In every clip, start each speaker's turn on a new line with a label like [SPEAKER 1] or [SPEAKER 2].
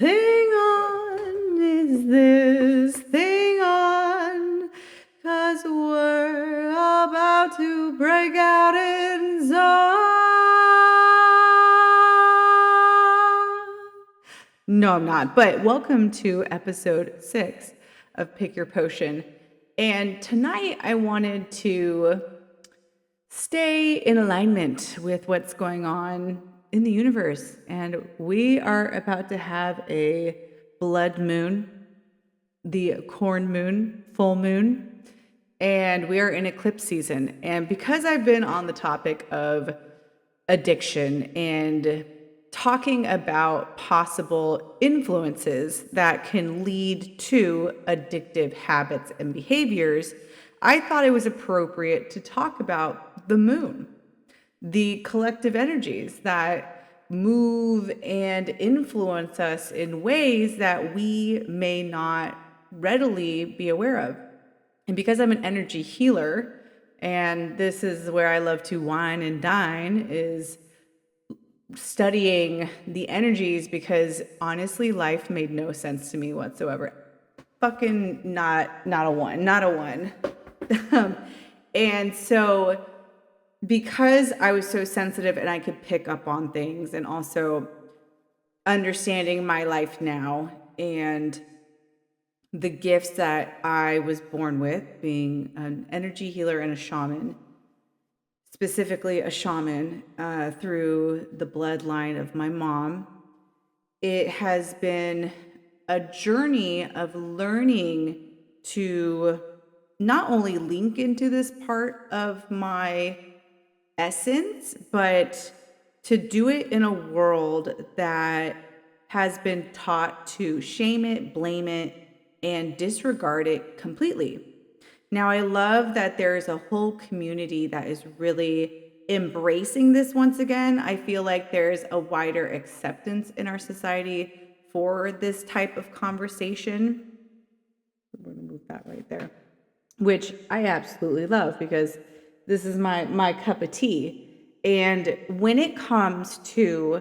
[SPEAKER 1] thing on? Is this thing on? 'Cause we're about to break out in song. No, I'm not. But welcome to episode 6 of Pick Your Potion. And tonight I wanted to stay in alignment with what's going on in the universe. And we are about to have a blood moon, the corn moon, full moon, and we are in eclipse season. And because I've been on the topic of addiction and talking about possible influences that can lead to addictive habits and behaviors, I thought it was appropriate to talk about the moon, the collective energies that move and influence us in ways that we may not readily be aware of. And because I'm an energy healer, and this is where I love to wine and dine, is studying the energies, because honestly, life made no sense to me whatsoever. Fucking not a one. And so because I was so sensitive and I could pick up on things, and also understanding my life now and the gifts that I was born with, being an energy healer and a shaman, specifically a shaman through the bloodline of my mom, it has been a journey of learning to not only link into this part of my essence, but to do it in a world that has been taught to shame it, blame it, and disregard it completely. Now, I love that there's a whole community that is really embracing this once again. I feel like there's a wider acceptance in our society for this type of conversation. We're going to move that right there, which I absolutely love, because this is my cup of tea. And when it comes to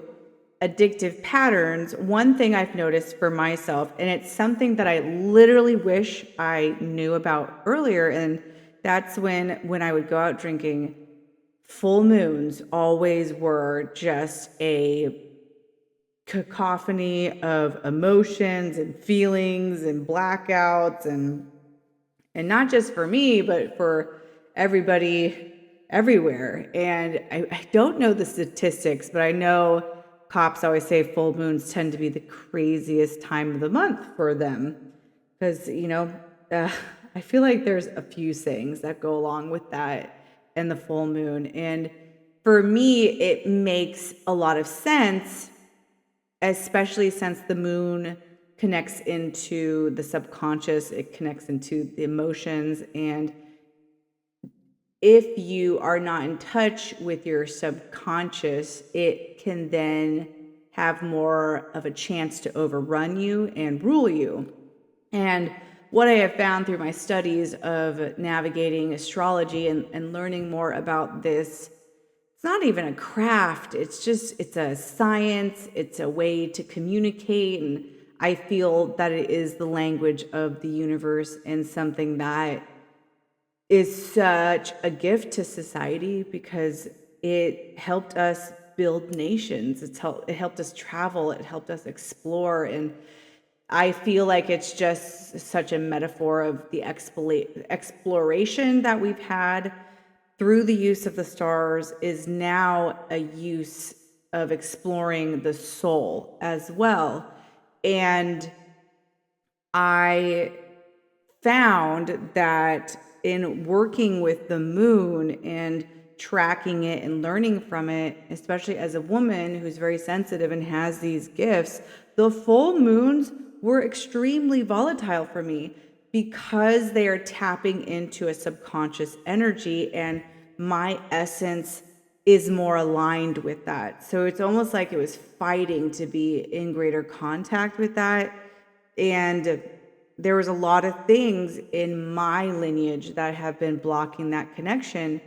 [SPEAKER 1] addictive patterns, one thing I've noticed for myself, and it's something that I literally wish I knew about earlier, and that's when I would go out drinking, full moons always were just a cacophony of emotions and feelings and blackouts, and not just for me, but for everybody everywhere. And I don't know the statistics, but I know cops always say full moons tend to be the craziest time of the month for them. Because, I feel like there's a few things that go along with that and the full moon. And for me, it makes a lot of sense, especially since the moon connects into the subconscious, it connects into the emotions. And if you are not in touch with your subconscious, it can then have more of a chance to overrun you and rule you. And what I have found through my studies of navigating astrology and learning more about this, it's not even a craft. It's a science. It's a way to communicate. And I feel that it is the language of the universe, and something that is such a gift to society, because it helped us build nations. It helped us travel. It helped us explore. And I feel like it's just such a metaphor of the exploration that we've had through the use of the stars is now a use of exploring the soul as well. And I found that in working with the moon and tracking it and learning from it, especially as a woman who's very sensitive and has these gifts, the full moons were extremely volatile for me, because they are tapping into a subconscious energy, and my essence is more aligned with that. So it's almost like it was fighting to be in greater contact with that. And there was a lot of things in my lineage that have been blocking that connection.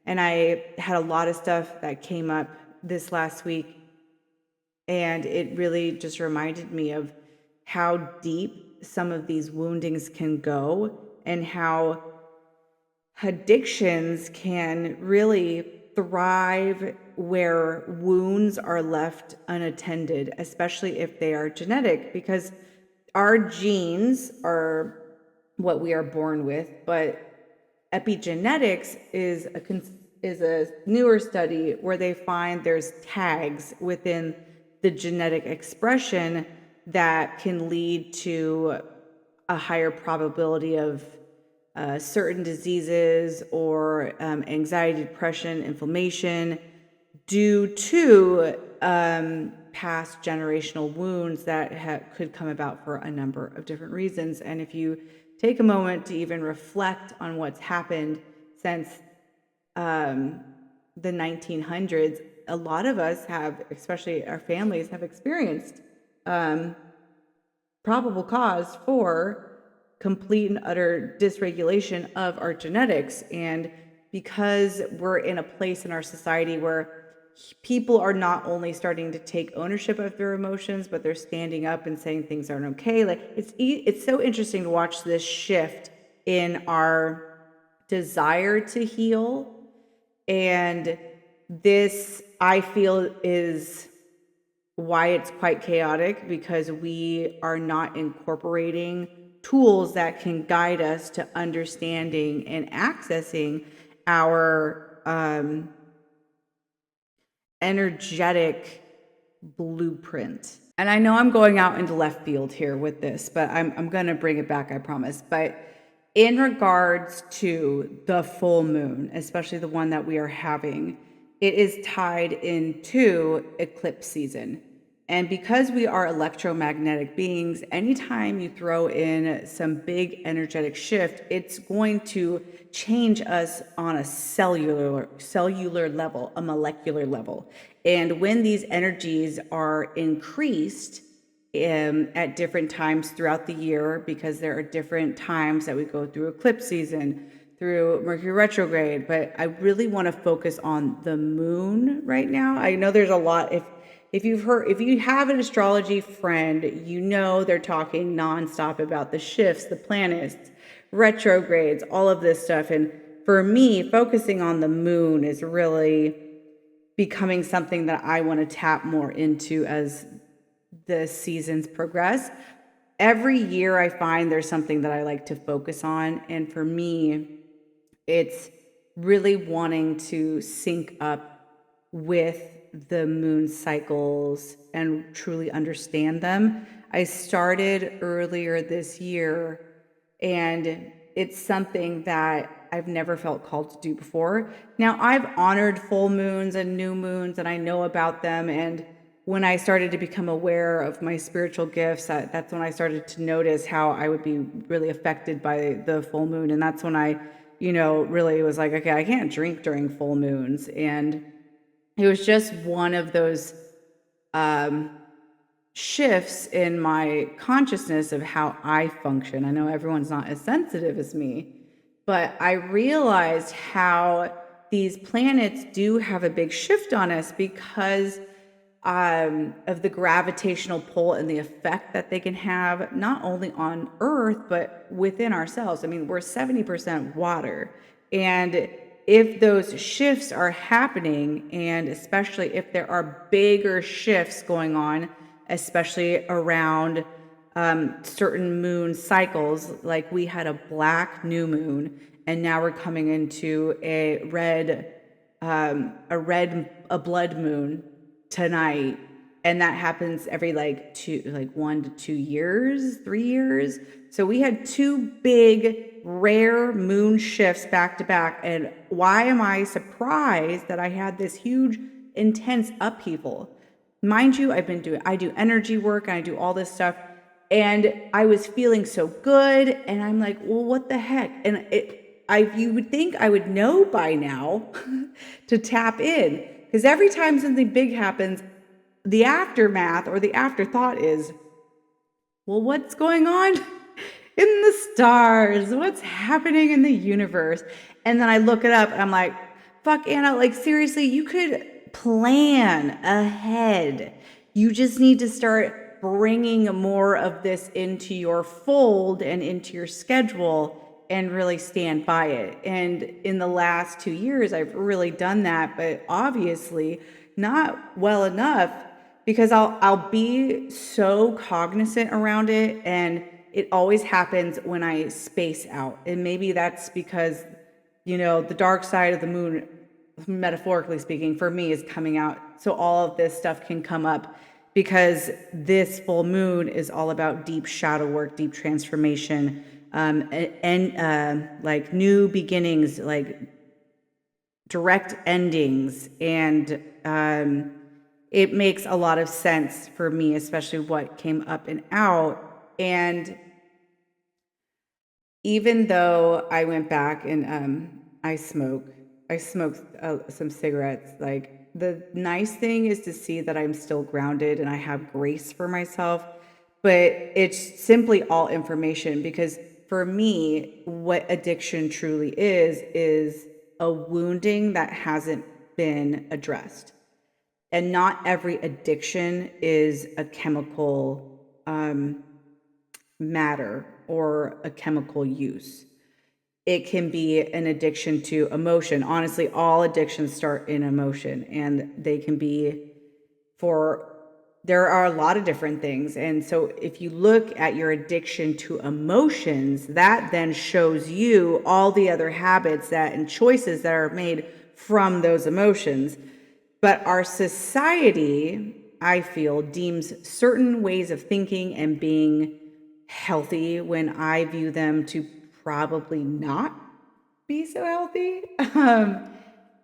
[SPEAKER 1] And I had a lot of stuff that came up this last week And it really just reminded me of how deep some of these woundings can go and how addictions can really thrive where wounds are left unattended, especially if they are genetic, because our genes are what we are born with, but epigenetics is a newer study where they find there's tags within the genetic expression that can lead to a higher probability of certain diseases or anxiety, depression, inflammation due to past generational wounds that could come about for a number of different reasons. And if you take a moment to even reflect on what's happened since the 1900s, a lot of us have, especially our families, have experienced probable cause for complete and utter dysregulation of our genetics. And because we're in a place in our society where people are not only starting to take ownership of their emotions, but they're standing up and saying things aren't okay. Like it's so interesting to watch this shift in our desire to heal. And this, I feel, is why it's quite chaotic, because we are not incorporating tools that can guide us to understanding and accessing our energetic blueprint. And I know I'm going out into left field here with this, but I'm going to bring it back, I promise. But in regards to the full moon, especially the one that we are having, it is tied into eclipse season. And because we are electromagnetic beings, anytime you throw in some big energetic shift, it's going to change us on a cellular level, a molecular level. And when these energies are increased at different times throughout the year, because there are different times that we go through eclipse season, through Mercury retrograde, but I really want to focus on the moon right now. I know there's a lot, if you have an astrology friend, you know they're talking nonstop about the shifts, the planets, retrogrades, all of this stuff. And for me, focusing on the moon is really becoming something that I want to tap more into as the seasons progress. Every year I find there's something that I like to focus on. And for me, it's really wanting to sync up with the moon cycles and truly understand them. I started earlier this year, and it's something that I've never felt called to do before. Now, I've honored full moons and new moons, and I know about them. And when I started to become aware of my spiritual gifts, that's when I started to notice how I would be really affected by the full moon. And that's when I, really was like, okay, I can't drink during full moons. And it was just one of those shifts in my consciousness of how I function. I know everyone's not as sensitive as me, but I realized how these planets do have a big shift on us because of the gravitational pull and the effect that they can have, not only on Earth, but within ourselves. I mean, we're 70% water. And if those shifts are happening, and especially if there are bigger shifts going on, especially around certain moon cycles, like we had a black new moon, and now we're coming into a blood moon tonight, and that happens every 1 to 2 years, 3 years. So we had two big rare moon shifts back to back. And why am I surprised that I had this huge intense upheaval? Mind you, I do energy work and I do all this stuff, and I was feeling so good, and I'm like, well, what the heck? And you would think I would know by now to tap in, because every time something big happens, the aftermath or the afterthought is, well, what's going on in the stars? What's happening in the universe? And then I look it up and I'm like, fuck, Anna, like seriously, you could plan ahead. You just need to start bringing more of this into your fold and into your schedule and really stand by it. And in the last 2 years, I've really done that, but obviously not well enough, because I'll be so cognizant around it, and it always happens when I space out. And maybe that's because, the dark side of the moon, metaphorically speaking, for me is coming out. So all of this stuff can come up, because this full moon is all about deep shadow work, deep transformation, and like new beginnings, like direct endings. And it makes a lot of sense for me, especially what came up and out. And even though I went back and I smoked some cigarettes, like, the nice thing is to see that I'm still grounded and I have grace for myself. But it's simply all information, because for me, what addiction truly is a wounding that hasn't been addressed. And not every addiction is a chemical matter or a chemical use. It can be an addiction to emotion. Honestly, all addictions start in emotion, and they can be there are a lot of different things. And so if you look at your addiction to emotions, that then shows you all the other habits and choices that are made from those emotions. But our society, I feel, deems certain ways of thinking and being healthy when I view them to probably not be so healthy.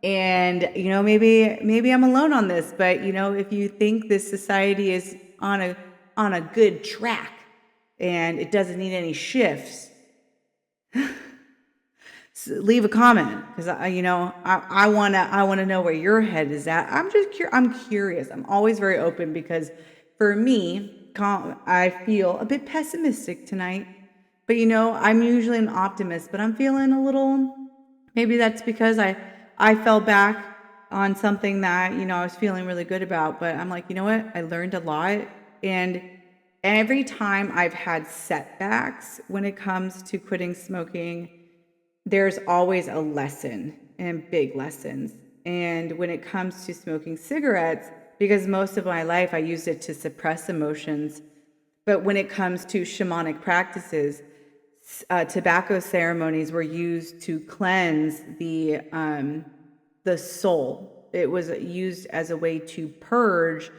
[SPEAKER 1] And maybe I'm alone on this, but if you think this society is on a good track and it doesn't need any shifts, leave a comment, because I want to know where your head is at. I'm curious. I'm always very open, because for me, I feel a bit pessimistic tonight. But I'm usually an optimist, but I'm feeling a little. Maybe that's because I fell back on something that I was feeling really good about. But I'm like, you know what? I learned a lot, and every time I've had setbacks when it comes to quitting smoking, there's always a lesson, and big lessons. And when it comes to smoking cigarettes, because most of my life I used it to suppress emotions, but when it comes to shamanic practices, tobacco ceremonies were used to cleanse the soul. It was used as a way to purge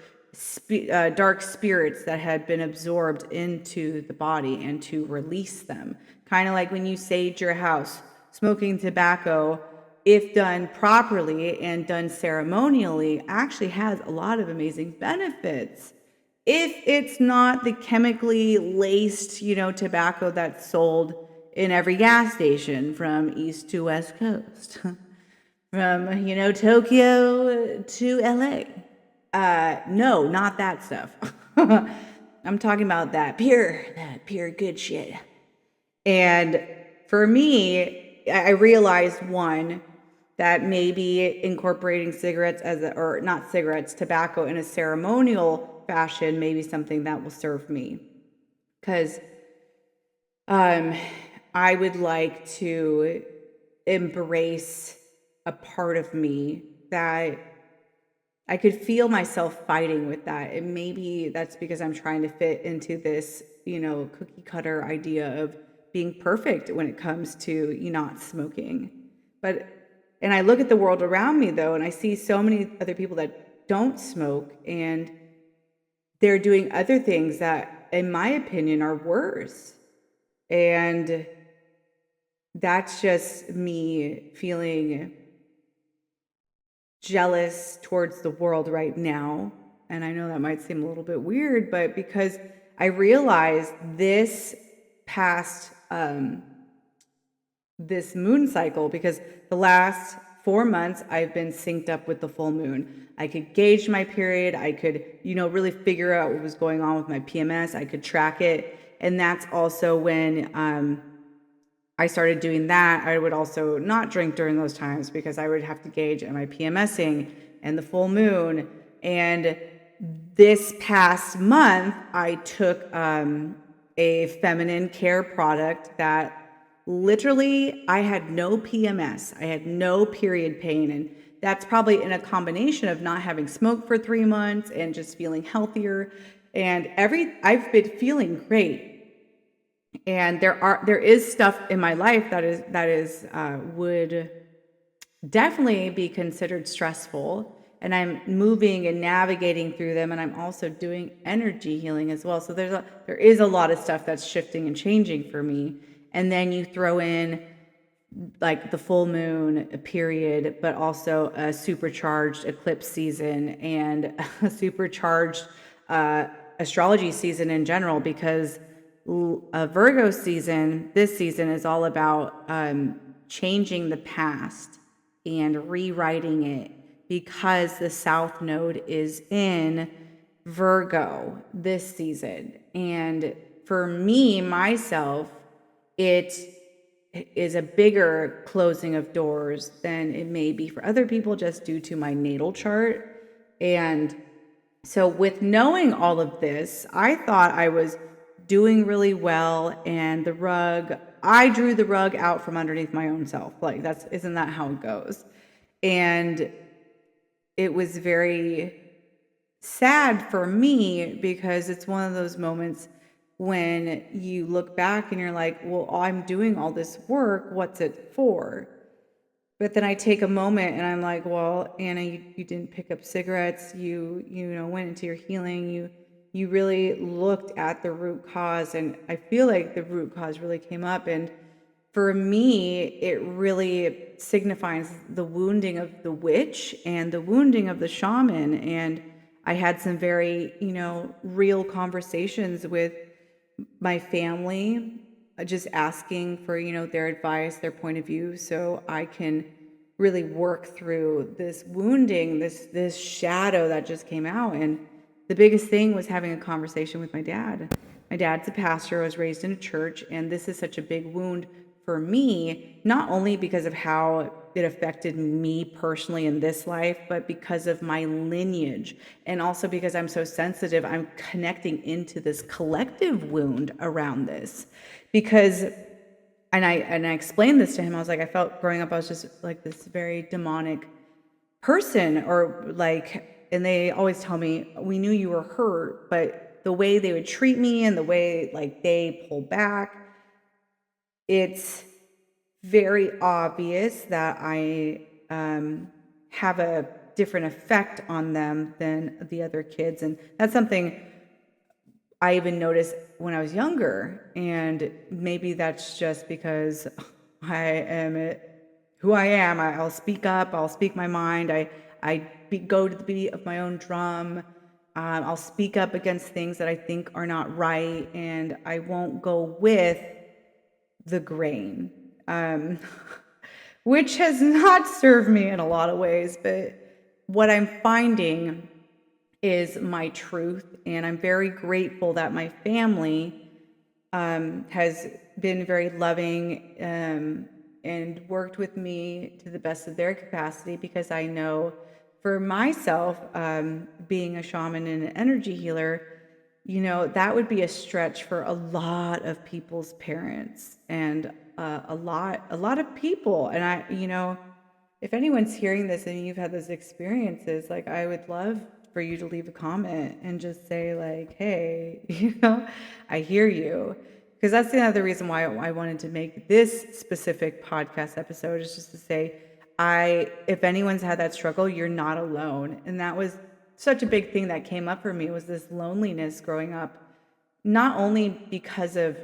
[SPEAKER 1] dark spirits that had been absorbed into the body and to release them. Kind of like when you sage your house. Smoking tobacco, if done properly and done ceremonially, actually has a lot of amazing benefits. If it's not the chemically laced, tobacco that's sold in every gas station from East to West Coast, from, Tokyo to LA. No, not that stuff. I'm talking about that pure good shit. And for me, I realized, one, that maybe incorporating cigarettes or not cigarettes, tobacco in a ceremonial fashion may be something that will serve me. Because I would like to embrace a part of me that I could feel myself fighting with that. And maybe that's because I'm trying to fit into this, cookie cutter idea of being perfect when it comes to not smoking. And I look at the world around me, though, and I see so many other people that don't smoke, and they're doing other things that, in my opinion, are worse. And that's just me feeling jealous towards the world right now. And I know that might seem a little bit weird, but because I realized this past this moon cycle, because the last 4 months I've been synced up with the full moon. I could gauge my period. I could, really figure out what was going on with my PMS. I could track it. And that's also when I started doing that. I would also not drink during those times, because I would have to gauge, am I PMSing and the full moon? And this past month, I took a feminine care product that literally I had no PMS. I had no period pain. And that's probably in a combination of not having smoked for 3 months and just feeling healthier. And I've been feeling great. And there is stuff in my life that is would definitely be considered stressful, and I'm moving and navigating through them, and I'm also doing energy healing as well. So there is a lot of stuff that's shifting and changing for me. And then you throw in like the full moon period, but also a supercharged eclipse season and a supercharged astrology season in general, because a Virgo season, this season, is all about changing the past and rewriting it, because the South Node is in Virgo this season. And for me, myself, it is a bigger closing of doors than it may be for other people, just due to my natal chart. And so with knowing all of this, I thought I was doing really well, and I drew the rug out from underneath my own self. Like, isn't that how it goes? And it was very sad for me, because it's one of those moments when you look back and you're like, well, I'm doing all this work, what's it for? But then I take a moment and I'm like, well, Anna, you didn't pick up cigarettes. You went into your healing. You really looked at the root cause. And I feel like the root cause really came up. And for me, it really signifies the wounding of the witch and the wounding of the shaman. And I had some very, real conversations with my family, just asking for, their advice, their point of view, so I can really work through this wounding, this shadow that just came out. And the biggest thing was having a conversation with my dad. My dad's a pastor. I was raised in a church, and this is such a big wound for me, not only because of how it affected me personally in this life, but because of my lineage, and also because I'm so sensitive, I'm connecting into this collective wound around this. Because, and I explained this to him, I was like, I felt growing up, I was just like this very demonic person, or like, and they always tell me, we knew you were hurt, but the way they would treat me and the way like they pull back, it's very obvious that I have a different effect on them than the other kids. And that's something I even noticed when I was younger. And maybe that's just because I am who I am. I'll speak up, I'll speak my mind. Go to the beat of my own drum. I'll speak up against things that I think are not right, and I won't go with the grain, which has not served me in a lot of ways. But what I'm finding is my truth, and I'm very grateful that my family has been very loving and worked with me to the best of their capacity, because I know for myself, being a shaman and an energy healer, that would be a stretch for a lot of people's parents, and a lot of people. And if anyone's hearing this and you've had those experiences, like, I would love for you to leave a comment and just say like, hey, I hear you. Because that's the other reason why I wanted to make this specific podcast episode, is just to say, if anyone's had that struggle, you're not alone. And that was such a big thing that came up for me, was this loneliness growing up, not only because of,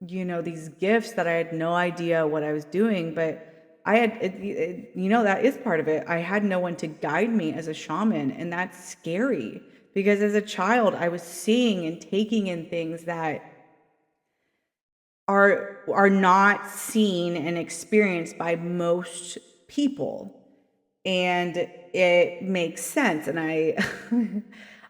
[SPEAKER 1] these gifts that I had no idea what I was doing, but I had, that is part of it. I had no one to guide me as a shaman. And that's scary, because as a child, I was seeing and taking in things that are not seen and experienced by most people. And it makes sense. And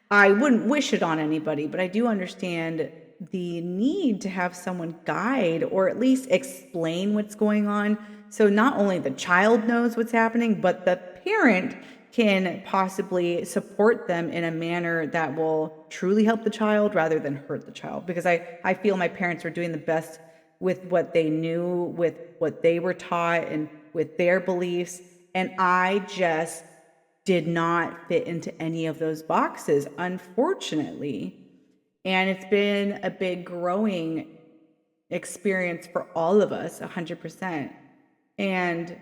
[SPEAKER 1] I wouldn't wish it on anybody, but I do understand the need to have someone guide, or at least explain what's going on. So not only the child knows what's happening, but the parent can possibly support them in a manner that will truly help the child rather than hurt the child. Because I feel my parents were doing the best with what they knew, with what they were taught, and with their beliefs. And I just did not fit into any of those boxes, unfortunately. And it's been a big growing experience for all of us, 100%. And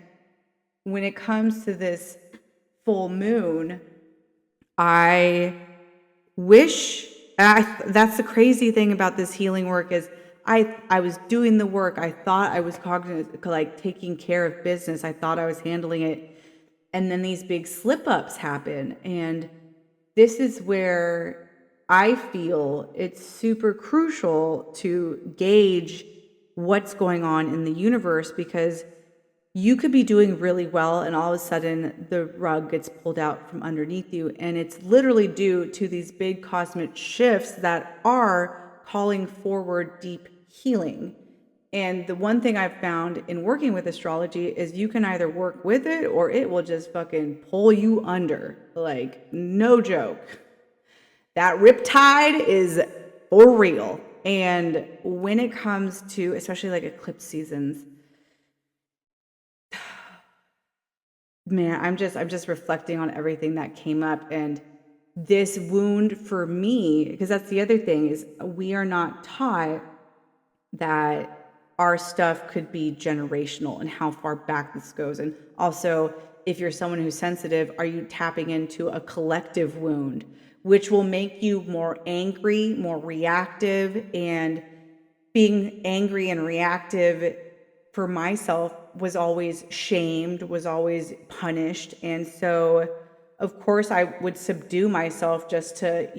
[SPEAKER 1] when it comes to this full moon, I wish, that's the crazy thing about this healing work is I was doing the work. I thought I was cognizant, like taking care of business. I thought I was handling it. And then these big slip ups happen. And this is where I feel it's super crucial to gauge what's going on in the universe, because you could be doing really well and all of a sudden the rug gets pulled out from underneath you. And it's literally due to these big cosmic shifts that are calling forward deep healing. And the one thing I've found in working with astrology is you can either work with it or it will just fucking pull you under. Like, no joke. That riptide is for real. And when it comes to, especially like eclipse seasons, man, I'm just reflecting on everything that came up. And this wound for me, because that's the other thing, is we are not taught that our stuff could be generational and how far back this goes. And also, if you're someone who's sensitive, are you tapping into a collective wound, which will make you more angry, more reactive? And being angry and reactive for myself was always shamed, was always punished. And so, of course, I would subdue myself just to,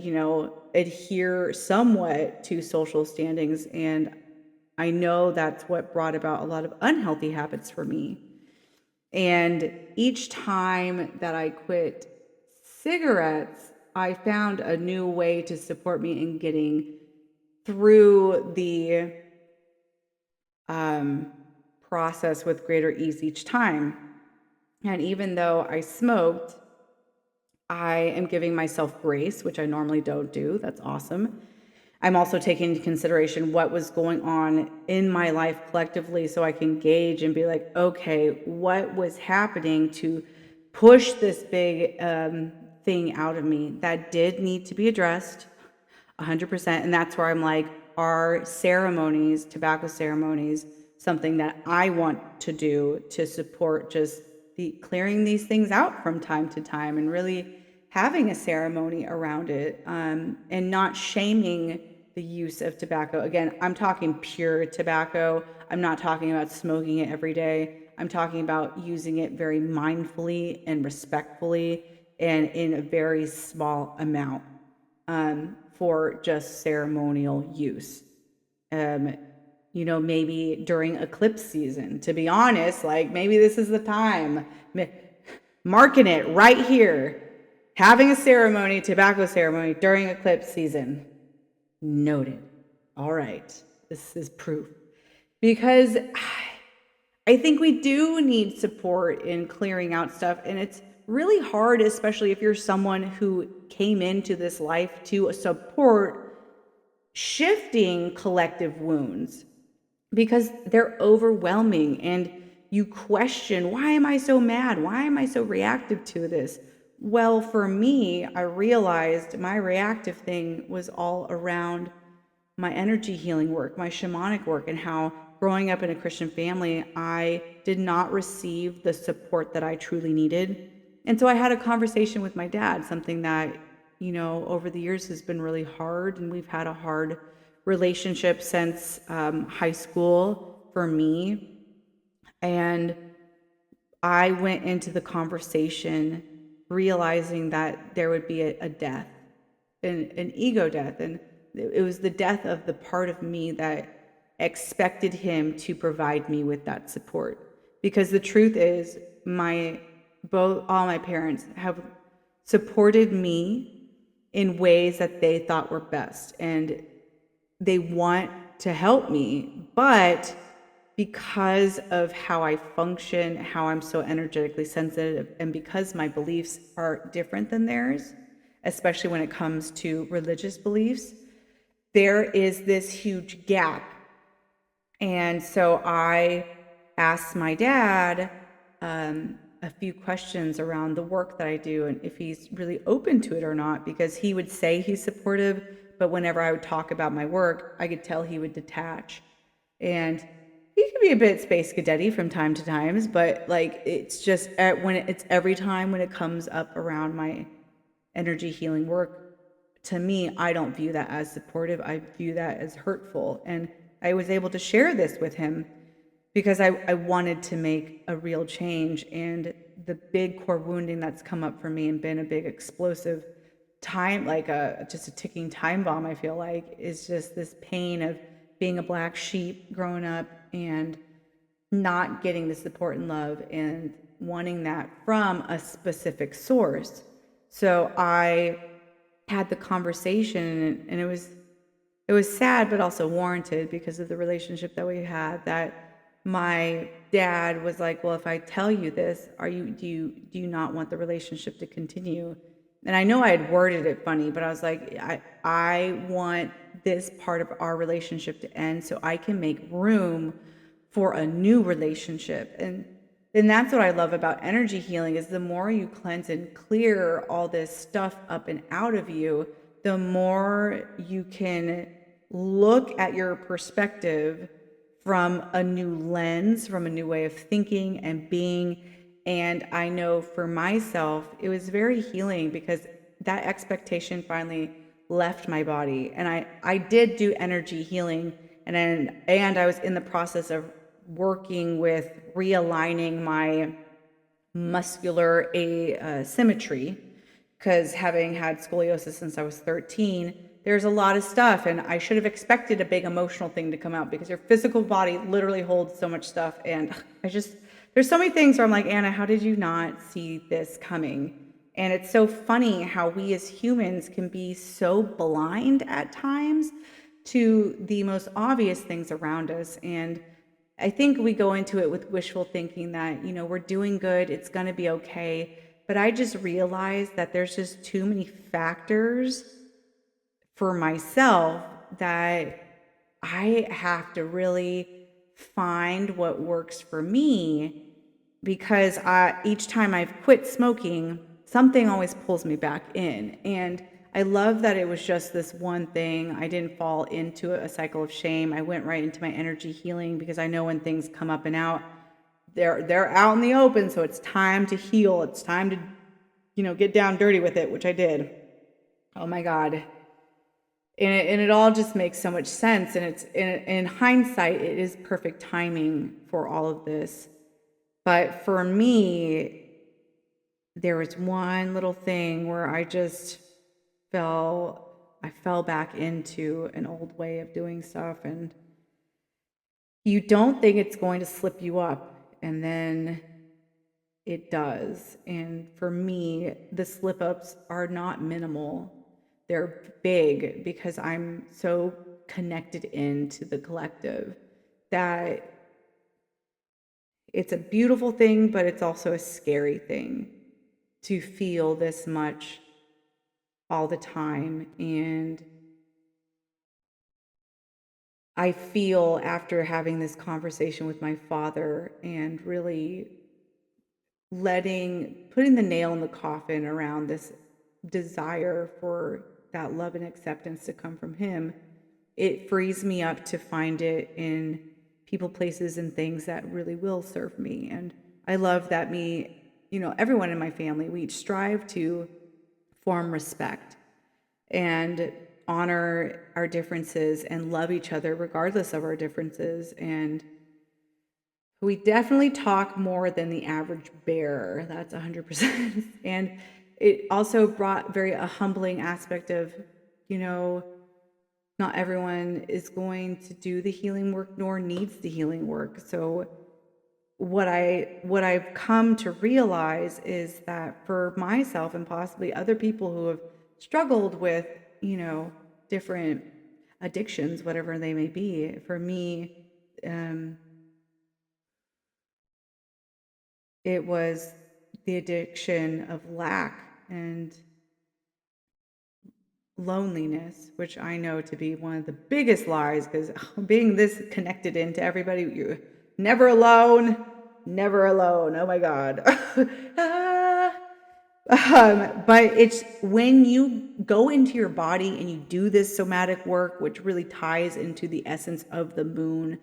[SPEAKER 1] adhere somewhat to social standings. And I know that's what brought about a lot of unhealthy habits for me. And each time that I quit cigarettes, I found a new way to support me in getting through the process with greater ease each time. And even though I smoked, I am giving myself grace, which I normally don't do. That's awesome. I'm also taking into consideration what was going on in my life collectively so I can gauge and be like, okay, what was happening to push this big thing out of me that did need to be addressed 100%. And that's where I'm like, are ceremonies, tobacco ceremonies, something that I want to do to support just clearing these things out from time to time and really having a ceremony around it, and not shaming the use of tobacco. Again, I'm talking pure tobacco. I'm not talking about smoking it every day. I'm talking about using it very mindfully and respectfully and in a very small amount, for just ceremonial use. Maybe during eclipse season, to be honest, like maybe this is the time. Marking it right here. Having a ceremony, tobacco ceremony during eclipse season. Noted. All right. This is proof. Because I think we do need support in clearing out stuff. And it's really hard, especially if you're someone who came into this life to support shifting collective wounds, because they're overwhelming and you question, why am I so mad? Why am I so reactive to this? Well, for me, I realized my reactive thing was all around my energy healing work, my shamanic work, and how growing up in a Christian family, I did not receive the support that I truly needed. And so I had a conversation with my dad, something that, over the years has been really hard. And we've had a hard relationship since high school for me. And I went into the conversation realizing that there would be a death, an ego death. And it was the death of the part of me that expected him to provide me with that support. Because the truth is, all my parents have supported me in ways that they thought were best. And they want to help me, but because of how I function, how I'm so energetically sensitive, and because my beliefs are different than theirs, especially when it comes to religious beliefs, there is this huge gap. And so I asked my dad a few questions around the work that I do and if he's really open to it or not, because he would say he's supportive, but whenever I would talk about my work, I could tell he would detach. And he could be a bit space cadetty from time to times, but like it's just it's every time when it comes up around my energy healing work, to me, I don't view that as supportive. I view that as hurtful. And I was able to share this with him because I wanted to make a real change. And the big core wounding that's come up for me and been a big explosive time, like just a ticking time bomb, I feel like, is just this pain of being a black sheep growing up and not getting the support and love and wanting that from a specific source. So I had the conversation and it was sad but also warranted because of the relationship that we had, that my dad was like, well, if I tell you this, do you not want the relationship to continue? And I know I had worded it funny, but I was like, I want this part of our relationship to end so I can make room for a new relationship. And that's what I love about energy healing, is the more you cleanse and clear all this stuff up and out of you, the more you can look at your perspective from a new lens, from a new way of thinking and being. And I know for myself, it was very healing because that expectation finally left my body. And I did do energy healing, and I was in the process of working with realigning my muscular asymmetry, because having had scoliosis since I was 13, there's a lot of stuff, and I should have expected a big emotional thing to come out because your physical body literally holds so much stuff. And there's so many things where I'm like, Anna, how did you not see this coming? And it's so funny how we as humans can be so blind at times to the most obvious things around us. And I think we go into it with wishful thinking that, we're doing good, it's going to be okay. But I just realized that there's just too many factors for myself that I have to really find what works for me, because each time I've quit smoking, something always pulls me back in. And I love that it was just this one thing. I didn't fall into a cycle of shame. I went right into my energy healing because I know when things come up and out, they're out in the open. So it's time to heal. It's time to, get down dirty with it, which I did. Oh my God. And it all just makes so much sense. And it's in hindsight, it is perfect timing for all of this. But for me, there was one little thing where I fell back into an old way of doing stuff, and you don't think it's going to slip you up, and then it does. And for me, the slip ups are not minimal. They're big because I'm so connected into the collective that it's a beautiful thing, but it's also a scary thing to feel this much all the time. And I feel, after having this conversation with my father and really putting the nail in the coffin around this desire for that love and acceptance to come from him, it frees me up to find it in people, places, and things that really will serve me. And I love that everyone in my family, we each strive to form respect and honor our differences and love each other regardless of our differences. And we definitely talk more than the average bear. That's 100%. And it also brought a humbling aspect of, not everyone is going to do the healing work nor needs the healing work. So what I've come to realize is that for myself and possibly other people who have struggled with, different addictions, whatever they may be, for me, it was the addiction of lack and loneliness, which I know to be one of the biggest lies, because being this connected into everybody, you're never alone, never alone. Oh my God. But it's when you go into your body and you do this somatic work, which really ties into the essence of the moon,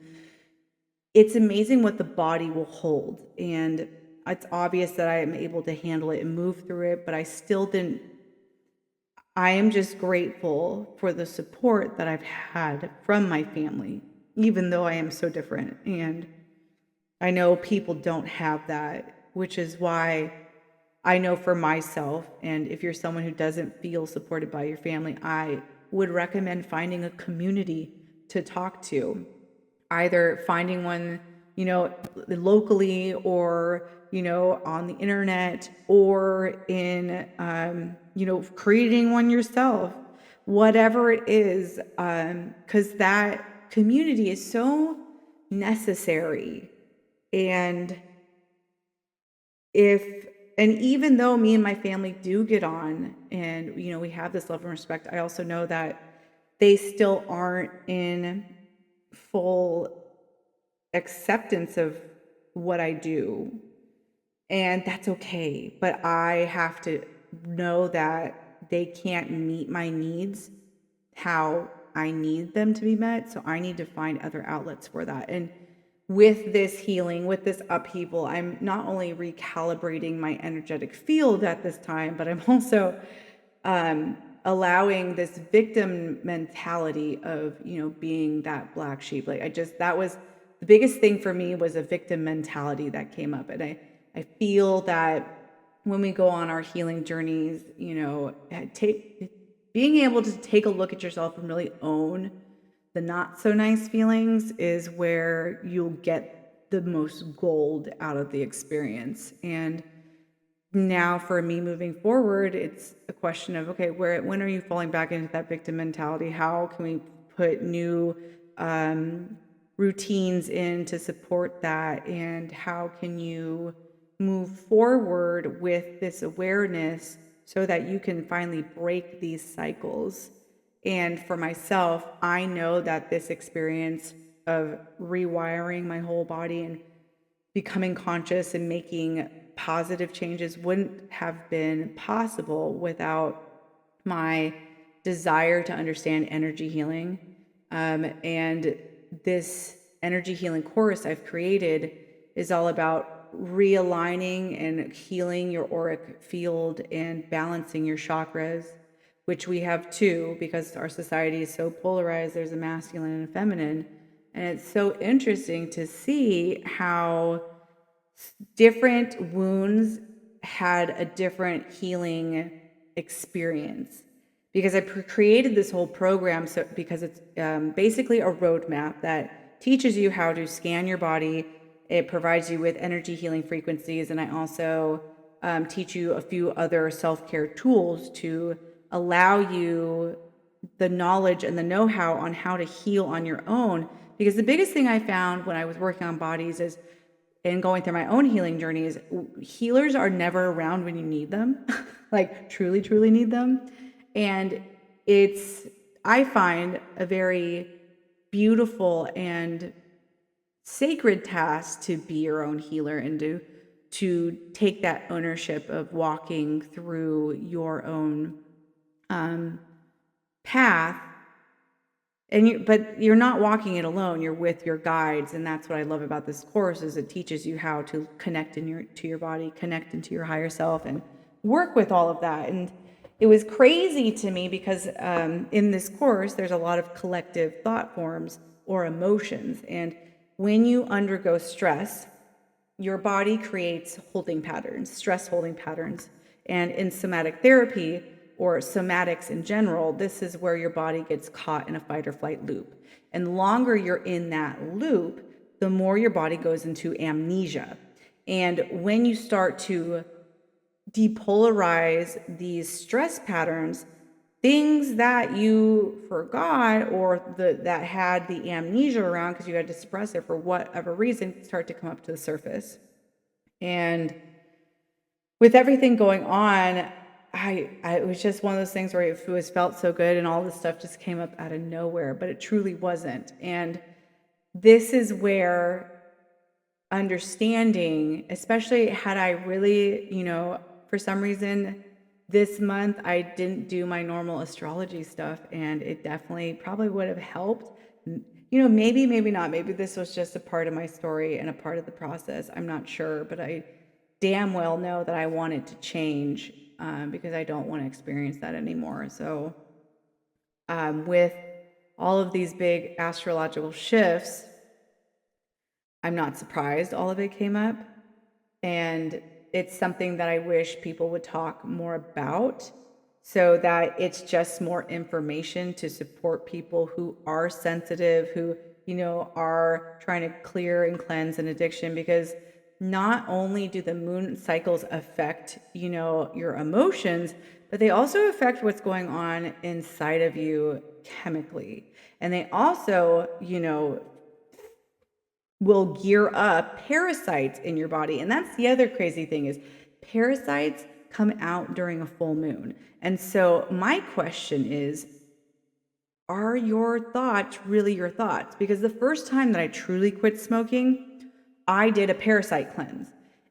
[SPEAKER 1] it's amazing what the body will hold. And it's obvious that I am able to handle it and move through it, but I am just grateful for the support that I've had from my family, even though I am so different. And I know people don't have that, which is why I know for myself, and if you're someone who doesn't feel supported by your family, I would recommend finding a community to talk to, either finding one, locally, or, on the internet, or in, creating one yourself, whatever it is, because that community is so necessary. And if and even though me and my family do get on and we have this love and respect, I also know that they still aren't in full acceptance of what I do, and that's okay. But I have to know that they can't meet my needs how I need them to be met, so I need to find other outlets for that. And with this healing, with this upheaval, I'm not only recalibrating my energetic field at this time, but I'm also allowing this victim mentality of, being that black sheep. That was the biggest thing for me, was a victim mentality that came up. And I feel that when we go on our healing journeys, being able to take a look at yourself and really own the not so nice feelings is where you'll get the most gold out of the experience. And now for me moving forward, it's a question of, okay, when are you falling back into that victim mentality? How can we put new routines in to support that? And how can you move forward with this awareness so that you can finally break these cycles? And for myself, I know that this experience of rewiring my whole body and becoming conscious and making positive changes wouldn't have been possible without my desire to understand energy healing. And this energy healing course I've created is all about realigning and healing your auric field and balancing your chakras, which we have two, because our society is so polarized. There's a masculine and a feminine. And it's so interesting to see how different wounds had a different healing experience. Because I created this whole program because it's basically a roadmap that teaches you how to scan your body. It provides you with energy healing frequencies, and I also teach you a few other self-care tools to allow you the knowledge and the know-how on how to heal on your own. Because the biggest thing I found when I was working on bodies is, and going through my own healing journeys, healers are never around when you need them, like truly, truly need them. And I find a very beautiful and sacred task to be your own healer and to take that ownership of walking through your own path. But you're not walking it alone. You're with your guides, and that's what I love about this course, is it teaches you how to connect to your body, connect into your higher self, and work with all of that. And it was crazy to me because in this course, there's a lot of collective thought forms or emotions, and when you undergo stress, your body creates holding patterns, stress holding patterns, and in somatic therapy, or somatics in general, this is where your body gets caught in a fight or flight loop. And the longer you're in that loop, the more your body goes into amnesia. And when you start to depolarize these stress patterns, things that you forgot or that had the amnesia around because you had to suppress it for whatever reason start to come up to the surface. And with everything going on, it was just one of those things where it was felt so good and all this stuff just came up out of nowhere, but it truly wasn't. And this is where understanding, especially had I really, for some reason this month I didn't do my normal astrology stuff, and it definitely probably would have helped. Maybe not. Maybe this was just a part of my story and a part of the process. I'm not sure, but I damn well know that I want it to change, because I don't want to experience that anymore. So, with all of these big astrological shifts, I'm not surprised all of it came up. And it's something that I wish people would talk more about, so that it's just more information to support people who are sensitive, who, are trying to clear and cleanse an addiction. Because not only do the moon cycles affect, your emotions, but they also affect what's going on inside of you chemically. And they also, will gear up parasites in your body. And that's the other crazy thing, is parasites come out during a full moon. And so my question is, are your thoughts really your thoughts? Because the first time that I truly quit smoking, I did a parasite cleanse,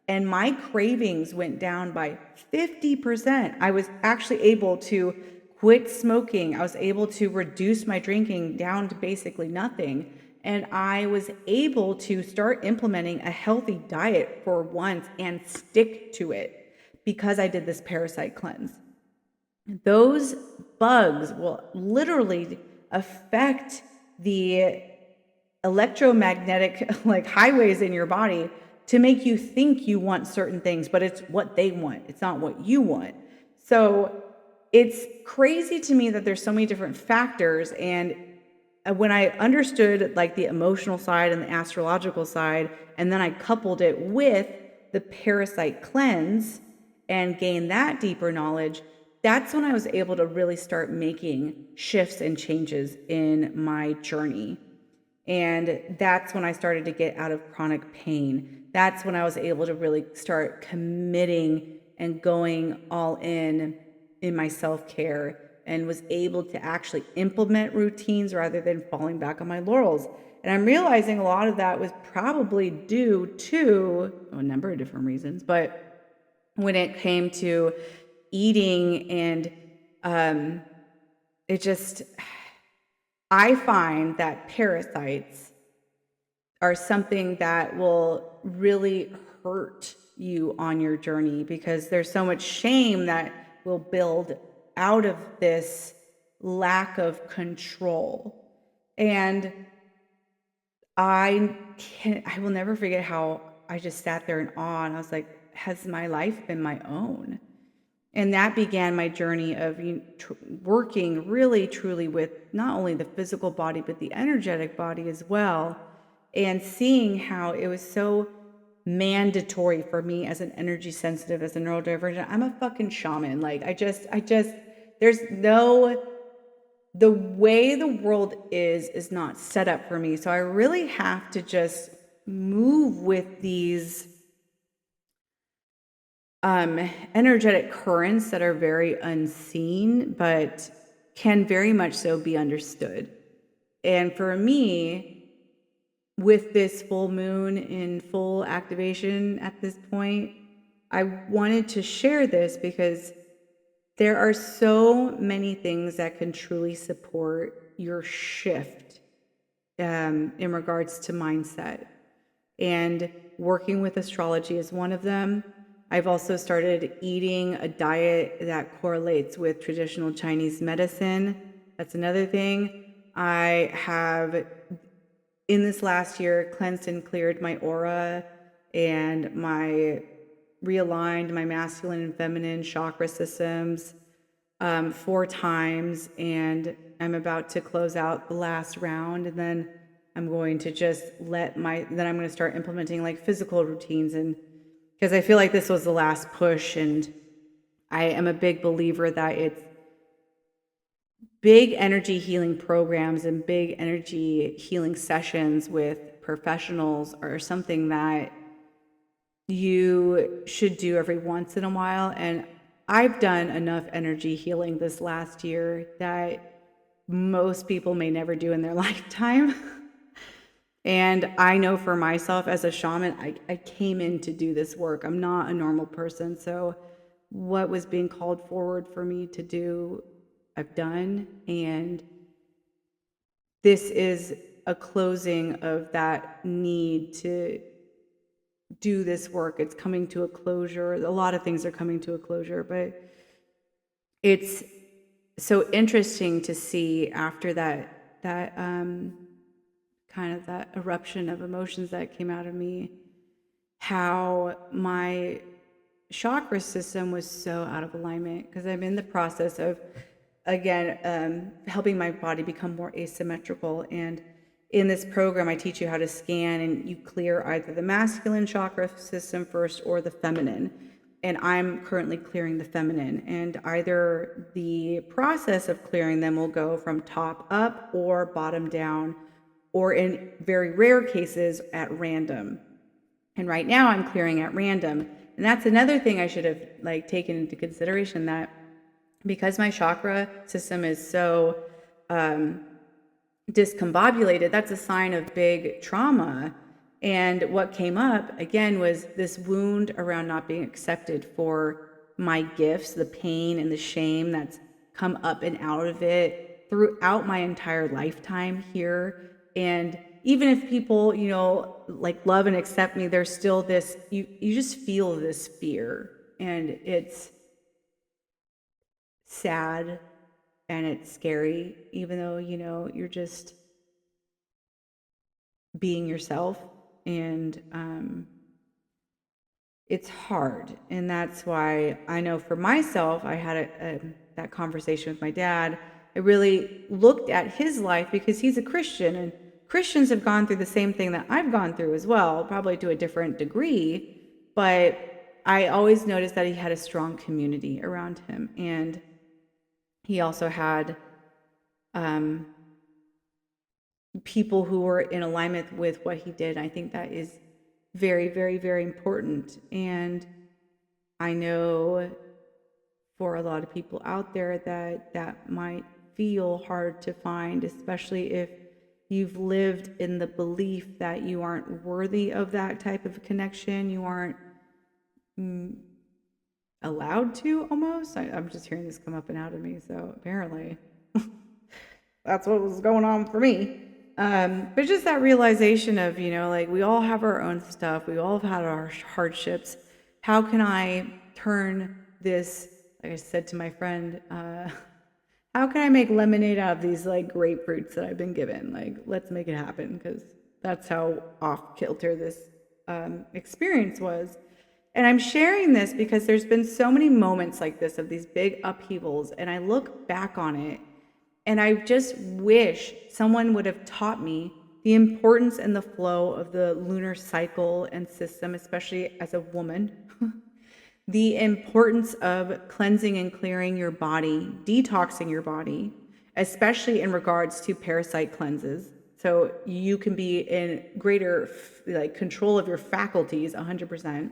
[SPEAKER 1] and my cravings went down by 50%. I was actually able to quit smoking. I was able to reduce my drinking down to basically nothing. And I was able to start implementing a healthy diet for once and stick to it because I did this parasite cleanse. Those bugs will literally affect the electromagnetic highways in your body to make you think you want certain things, but it's what they want. It's not what you want. So it's crazy to me that there's so many different factors. And when I understood the emotional side and the astrological side, and then I coupled it with the parasite cleanse and gained that deeper knowledge, that's when I was able to really start making shifts and changes in my journey. And that's when I started to get out of chronic pain. That's when I was able to really start committing and going all in my self-care, and was able to actually implement routines rather than falling back on my laurels. And I'm realizing a lot of that was probably due to a number of different reasons, but when it came to eating and I find that parasites are something that will really hurt you on your journey, because there's so much shame that will build out of this lack of control. And I will never forget how I just sat there in awe, and I was like, has my life been my own? And that began my journey of working really truly with not only the physical body, but the energetic body as well. And seeing how it was so mandatory for me as an energy sensitive, as a neurodivergent. I'm a fucking shaman. The way the world is not set up for me. So I really have to just move with these energetic currents that are very unseen, but can very much so be understood. And for me, with this full moon in full activation at this point, I wanted to share this because there are so many things that can truly support your shift in regards to mindset. And working with astrology is one of them. I've also started eating a diet that correlates with traditional Chinese medicine. That's another thing. I have, in this last year, cleansed and cleared my aura and realigned my masculine and feminine chakra systems 4 times. And I'm about to close out the last round. And then I'm going to just then I'm going to start implementing physical routines, and because I feel like this was the last push, and I am a big believer that it's big energy healing programs and big energy healing sessions with professionals are something that you should do every once in a while. And I've done enough energy healing this last year that most people may never do in their lifetime. And I know for myself as a shaman, I came in to do this work. I'm not a normal person. So what was being called forward for me to do, I've done. And this is a closing of that need to do this work. It's coming to a closure. A lot of things are coming to a closure, but it's so interesting to see after that kind of that eruption of emotions that came out of me, how my chakra system was so out of alignment, because I'm in the process of, again, helping my body become more asymmetrical. And in this program, I teach you how to scan, and you clear either the masculine chakra system first or the feminine. And I'm currently clearing the feminine. And either the process of clearing them will go from top up or bottom down, or in very rare cases at random. And right now I'm clearing at random. And that's another thing I should have taken into consideration, that because my chakra system is so discombobulated, that's a sign of big trauma. And what came up again was this wound around not being accepted for my gifts, the pain and the shame that's come up and out of it throughout my entire lifetime here. And even if people, love and accept me, there's still this, you just feel this fear, and it's sad and it's scary, even though, you're just being yourself. And it's hard. And that's why I know for myself, I had that conversation with my dad. I really looked at his life because he's a Christian, and Christians have gone through the same thing that I've gone through as well, probably to a different degree. But I always noticed that he had a strong community around him. And he also had people who were in alignment with what he did. I think that is very, very, very important. And I know for a lot of people out there that might feel hard to find, especially if you've lived in the belief that you aren't worthy of that type of connection. You aren't allowed to, almost. I'm just hearing this come up and out of me, so apparently that's what was going on for me. But just that realization of, we all have our own stuff. We all have had our hardships. How can I turn this, like I said to my friend, how can I make lemonade out of these grapefruits that I've been given? Let's make it happen, because that's how off kilter this experience was. And I'm sharing this because there's been so many moments like this of these big upheavals, and I look back on it and I just wish someone would have taught me the importance and the flow of the lunar cycle and system, especially as a woman. The importance of cleansing and clearing your body, detoxing your body, especially in regards to parasite cleanses. So you can be in greater control of your faculties 100%.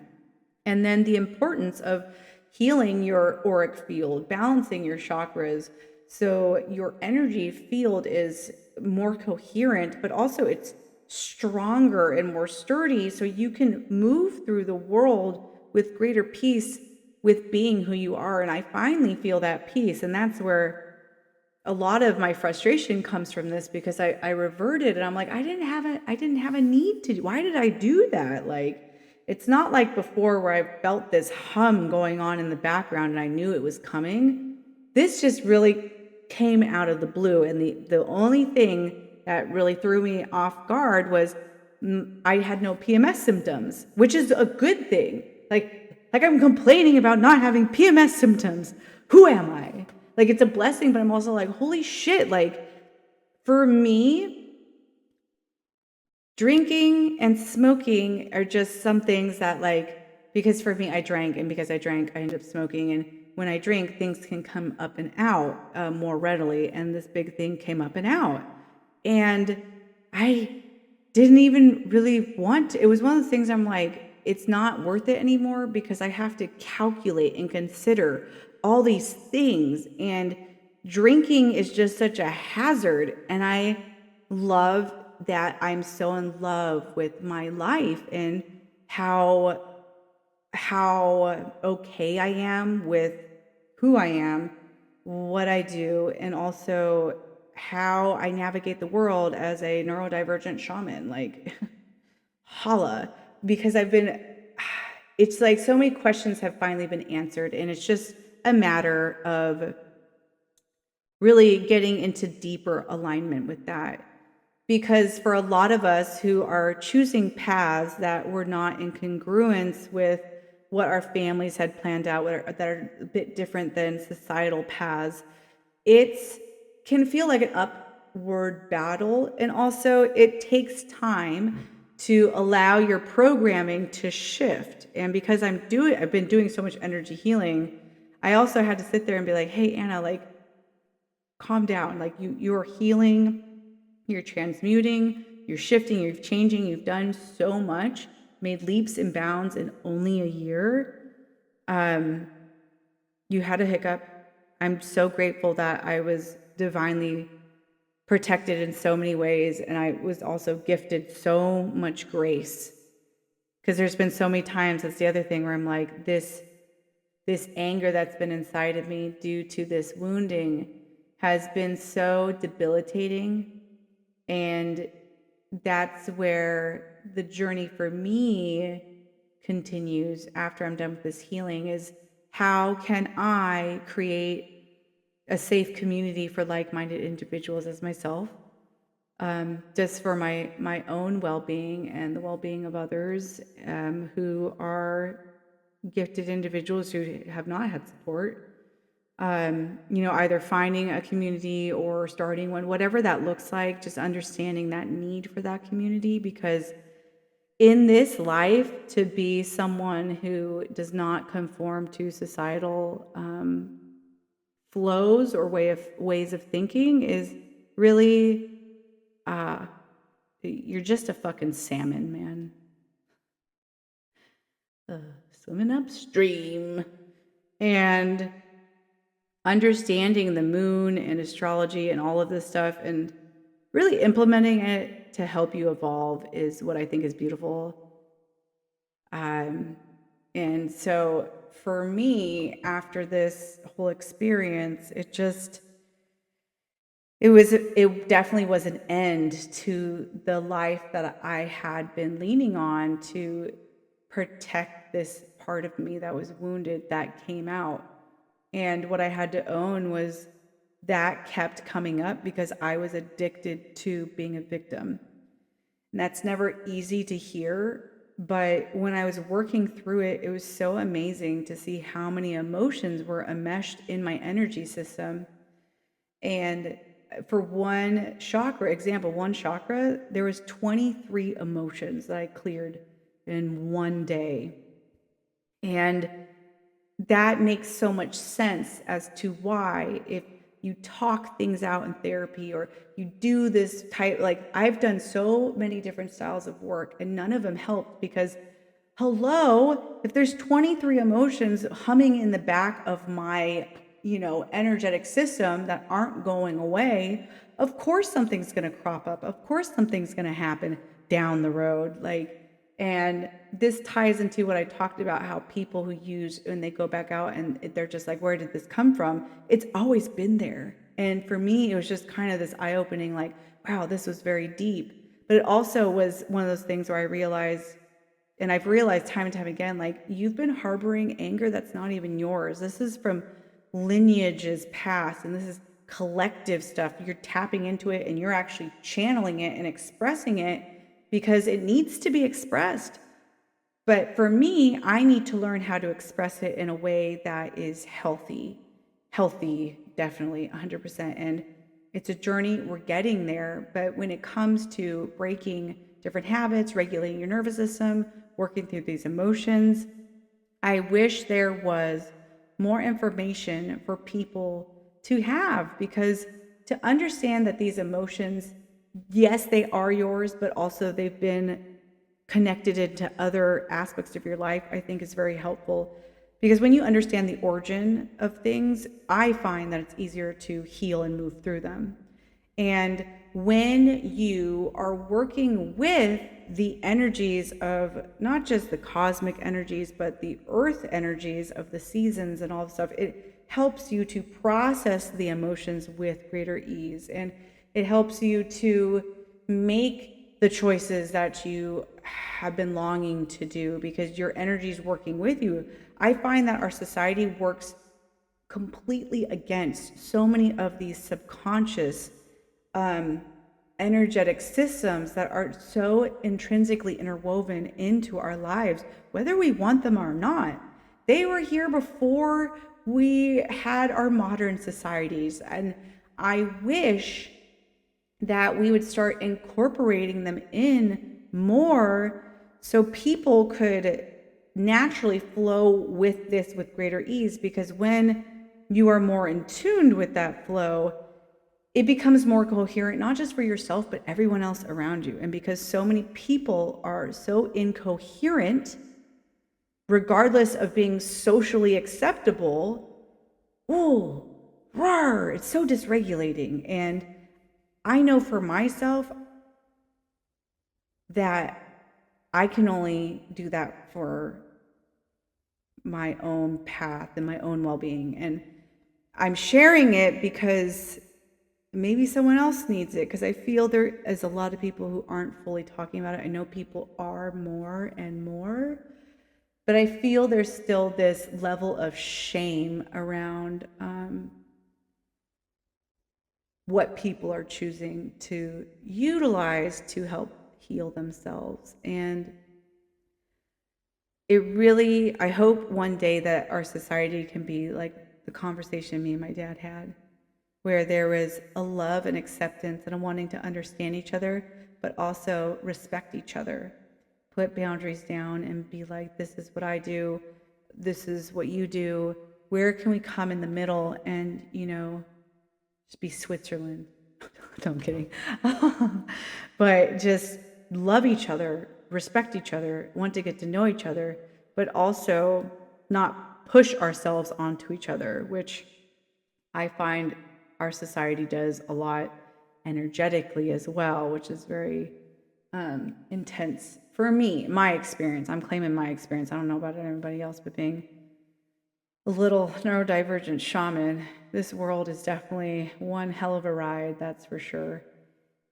[SPEAKER 1] And then the importance of healing your auric field, balancing your chakras, so your energy field is more coherent, but also it's stronger and more sturdy, so you can move through the world with greater peace with being who you are. And I finally feel that peace. And that's where a lot of my frustration comes from this, because I reverted and I'm like, I didn't have a need to. Why did I do that? It's not like before where I felt this hum going on in the background and I knew it was coming. This just really came out of the blue. And the only thing that really threw me off guard was I had no PMS symptoms, which is a good thing. Like I'm complaining about not having PMS symptoms. Who am I? It's a blessing, but I'm also like, holy shit. For me, drinking and smoking are just some things that because for me, I drank, and because I drank, I ended up smoking. And when I drink, things can come up and out more readily. And this big thing came up and out. And I didn't even really want to. It was one of the things I'm like, it's not worth it anymore because I have to calculate and consider all these things. And drinking is just such a hazard. And I love that I'm so in love with my life and how okay I am with who I am, what I do, and also how I navigate the world as a neurodivergent shaman. Like, holla, because it's like so many questions have finally been answered, and it's just a matter of really getting into deeper alignment with that. Because for a lot of us who are choosing paths that were not in congruence with what our families had planned out, that are a bit different than societal paths, it can feel like an upward battle. And also it takes time to allow your programming to shift. And because I've been doing so much energy healing, I also had to sit there and be like, hey, Anna, like, calm down. Like, you're healing, you're transmuting, you're shifting, you're changing, you've done so much, made leaps and bounds in only a year. You had a hiccup. I'm so grateful that I was divinely protected in so many ways, and I was also gifted so much grace. Because there's been so many times, that's the other thing, where I'm like, this anger that's been inside of me due to this wounding has been so debilitating. And that's where the journey for me continues after I'm done with this healing, is how can I create a safe community for like-minded individuals as myself, just for my own well-being and the well-being of others who are gifted individuals who have not had support. Either finding a community or starting one, whatever that looks like, just understanding that need for that community. Because in this life, to be someone who does not conform to societal flows or ways of thinking is really, you're just a fucking salmon, man. Swimming upstream. And understanding the moon and astrology and all of this stuff and really implementing it to help you evolve is what I think is beautiful. And so for me, after this whole experience, it definitely was an end to the life that I had been leaning on to protect this part of me that was wounded, that came out. And what I had to own was that kept coming up because I was addicted to being a victim. And that's never easy to hear. But when I was working through it, it was so amazing to see how many emotions were enmeshed in my energy system. And for one chakra, there was 23 emotions that I cleared in one day. And that makes so much sense as to why, if you talk things out in therapy or you do this type, like I've done so many different styles of work and none of them helped, because hello, if there's 23 emotions humming in the back of my, energetic system that aren't going away, of course something's going to crop up. Of course something's going to happen down the road. And this ties into what I talked about, how people who use, when they go back out and they're just like, where did this come from? It's always been there. And for me, it was just kind of this eye-opening, like, wow, this was very deep. But it also was one of those things where I realized, and I've realized time and time again, like, you've been harboring anger that's not even yours. This is from lineages past, and this is collective stuff. You're tapping into it and you're actually channeling it and expressing it because it needs to be expressed. But for me, I need to learn how to express it in a way that is healthy, definitely 100%. And it's a journey, we're getting there. But when it comes to breaking different habits, regulating your nervous system, working through these emotions, I wish there was more information for people to have, because to understand that these emotions, yes, they are yours, but also they've been connected into other aspects of your life, I think is very helpful. Because when you understand the origin of things, I find that it's easier to heal and move through them. And when you are working with the energies of not just the cosmic energies, but the earth energies of the seasons and all the stuff, it helps you to process the emotions with greater ease. And it helps you to make the choices that you have been longing to do because your energy is working with you. I find that our society works completely against so many of these subconscious energetic systems that are so intrinsically interwoven into our lives, whether we want them or not. They were here before we had our modern societies. And I wish that we would start incorporating them in more so people could naturally flow with this with greater ease. Because when you are more in tune with that flow, it becomes more coherent, not just for yourself, but everyone else around you. And because so many people are so incoherent, regardless of being socially acceptable, oh, roar, it's so dysregulating. And I know for myself that I can only do that for my own path and my own well-being. And I'm sharing it because maybe someone else needs it, because I feel there is a lot of people who aren't fully talking about it. I know people are more and more, but I feel there's still this level of shame around what people are choosing to utilize to help heal themselves. And it really, I hope one day that our society can be like the conversation me and my dad had, where there was a love and acceptance and a wanting to understand each other, but also respect each other, put boundaries down and be like, this is what I do, this is what you do, where can we come in the middle and, just be Switzerland. No, I'm kidding. But just love each other, respect each other, want to get to know each other, but also not push ourselves onto each other, which I find our society does a lot energetically as well, which is very intense for me, my experience. I'm claiming my experience. I don't know about everybody else, but being a little neurodivergent shaman, this world is definitely one hell of a ride, that's for sure.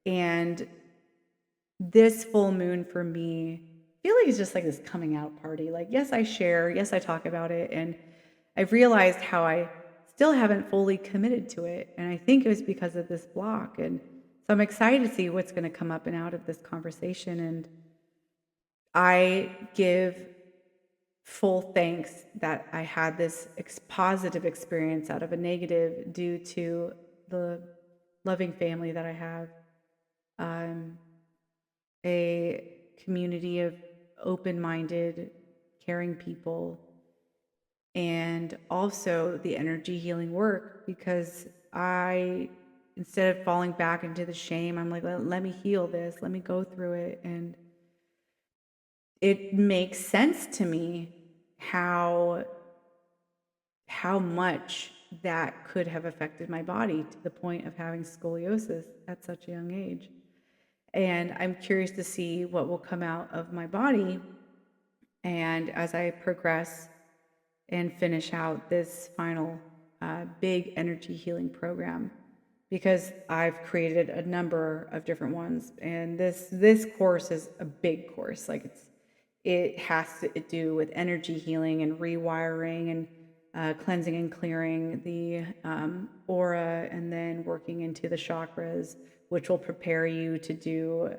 [SPEAKER 1] And this full moon for me, I feel like it's just like this coming out party. Like, yes, I share, yes, I talk about it, and I've realized how I still haven't fully committed to it. And I think it was because of this block. And so I'm excited to see what's going to come up and out of this conversation. And I give full thanks that I had this positive experience out of a negative due to the loving family that I have, a community of open-minded, caring people, and also the energy healing work, because instead of falling back into the shame, I'm like, let me heal this, let me go through it. And it makes sense to me how much that could have affected my body to the point of having scoliosis at such a young age. And I'm curious to see what will come out of my body. And as I progress and finish out this final big energy healing program, because I've created a number of different ones, and this course is a big course. Like it has to do with energy healing and rewiring and cleansing and clearing the aura, and then working into the chakras, which will prepare you to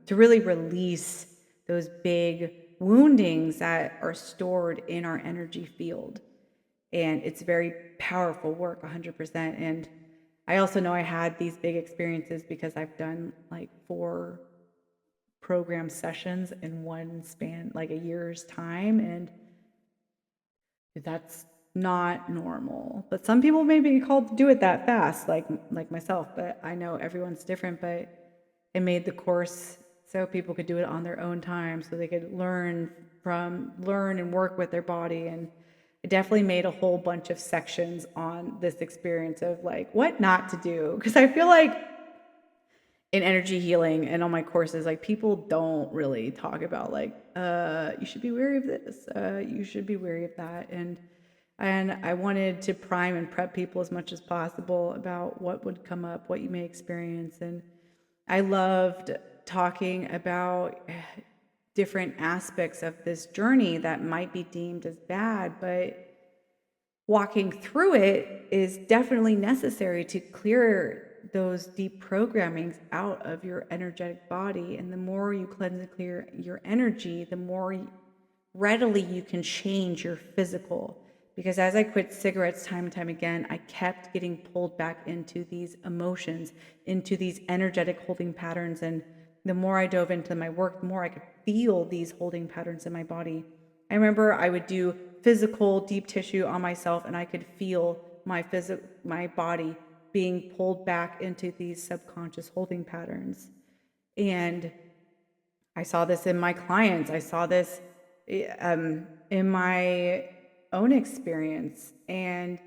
[SPEAKER 1] really release those big woundings that are stored in our energy field. And it's very powerful work, 100%. And I also know I had these big experiences because I've done like 4 program sessions in one span, like a year's time. And that's not normal. But some people may be called to do it that fast, like myself. But I know everyone's different. But it made the course so people could do it on their own time, so they could learn and work with their body. And I definitely made a whole bunch of sections on this experience of like what not to do, because I feel like in energy healing and on my courses, like people don't really talk about like you should be wary of this, you should be wary of that. And I wanted to prime and prep people as much as possible about what would come up, what you may experience. And I loved talking about different aspects of this journey that might be deemed as bad, but walking through it is definitely necessary to clear those deep programmings out of your energetic body. And the more you cleanse and clear your energy, the more readily you can change your physical. Because as I quit cigarettes time and time again, I kept getting pulled back into these emotions, into these energetic holding patterns. And the more I dove into my work, the more I could feel these holding patterns in my body. I remember I would do physical deep tissue on myself, and I could feel my body being pulled back into these subconscious holding patterns. And I saw this in my clients. I saw this in my own experience. And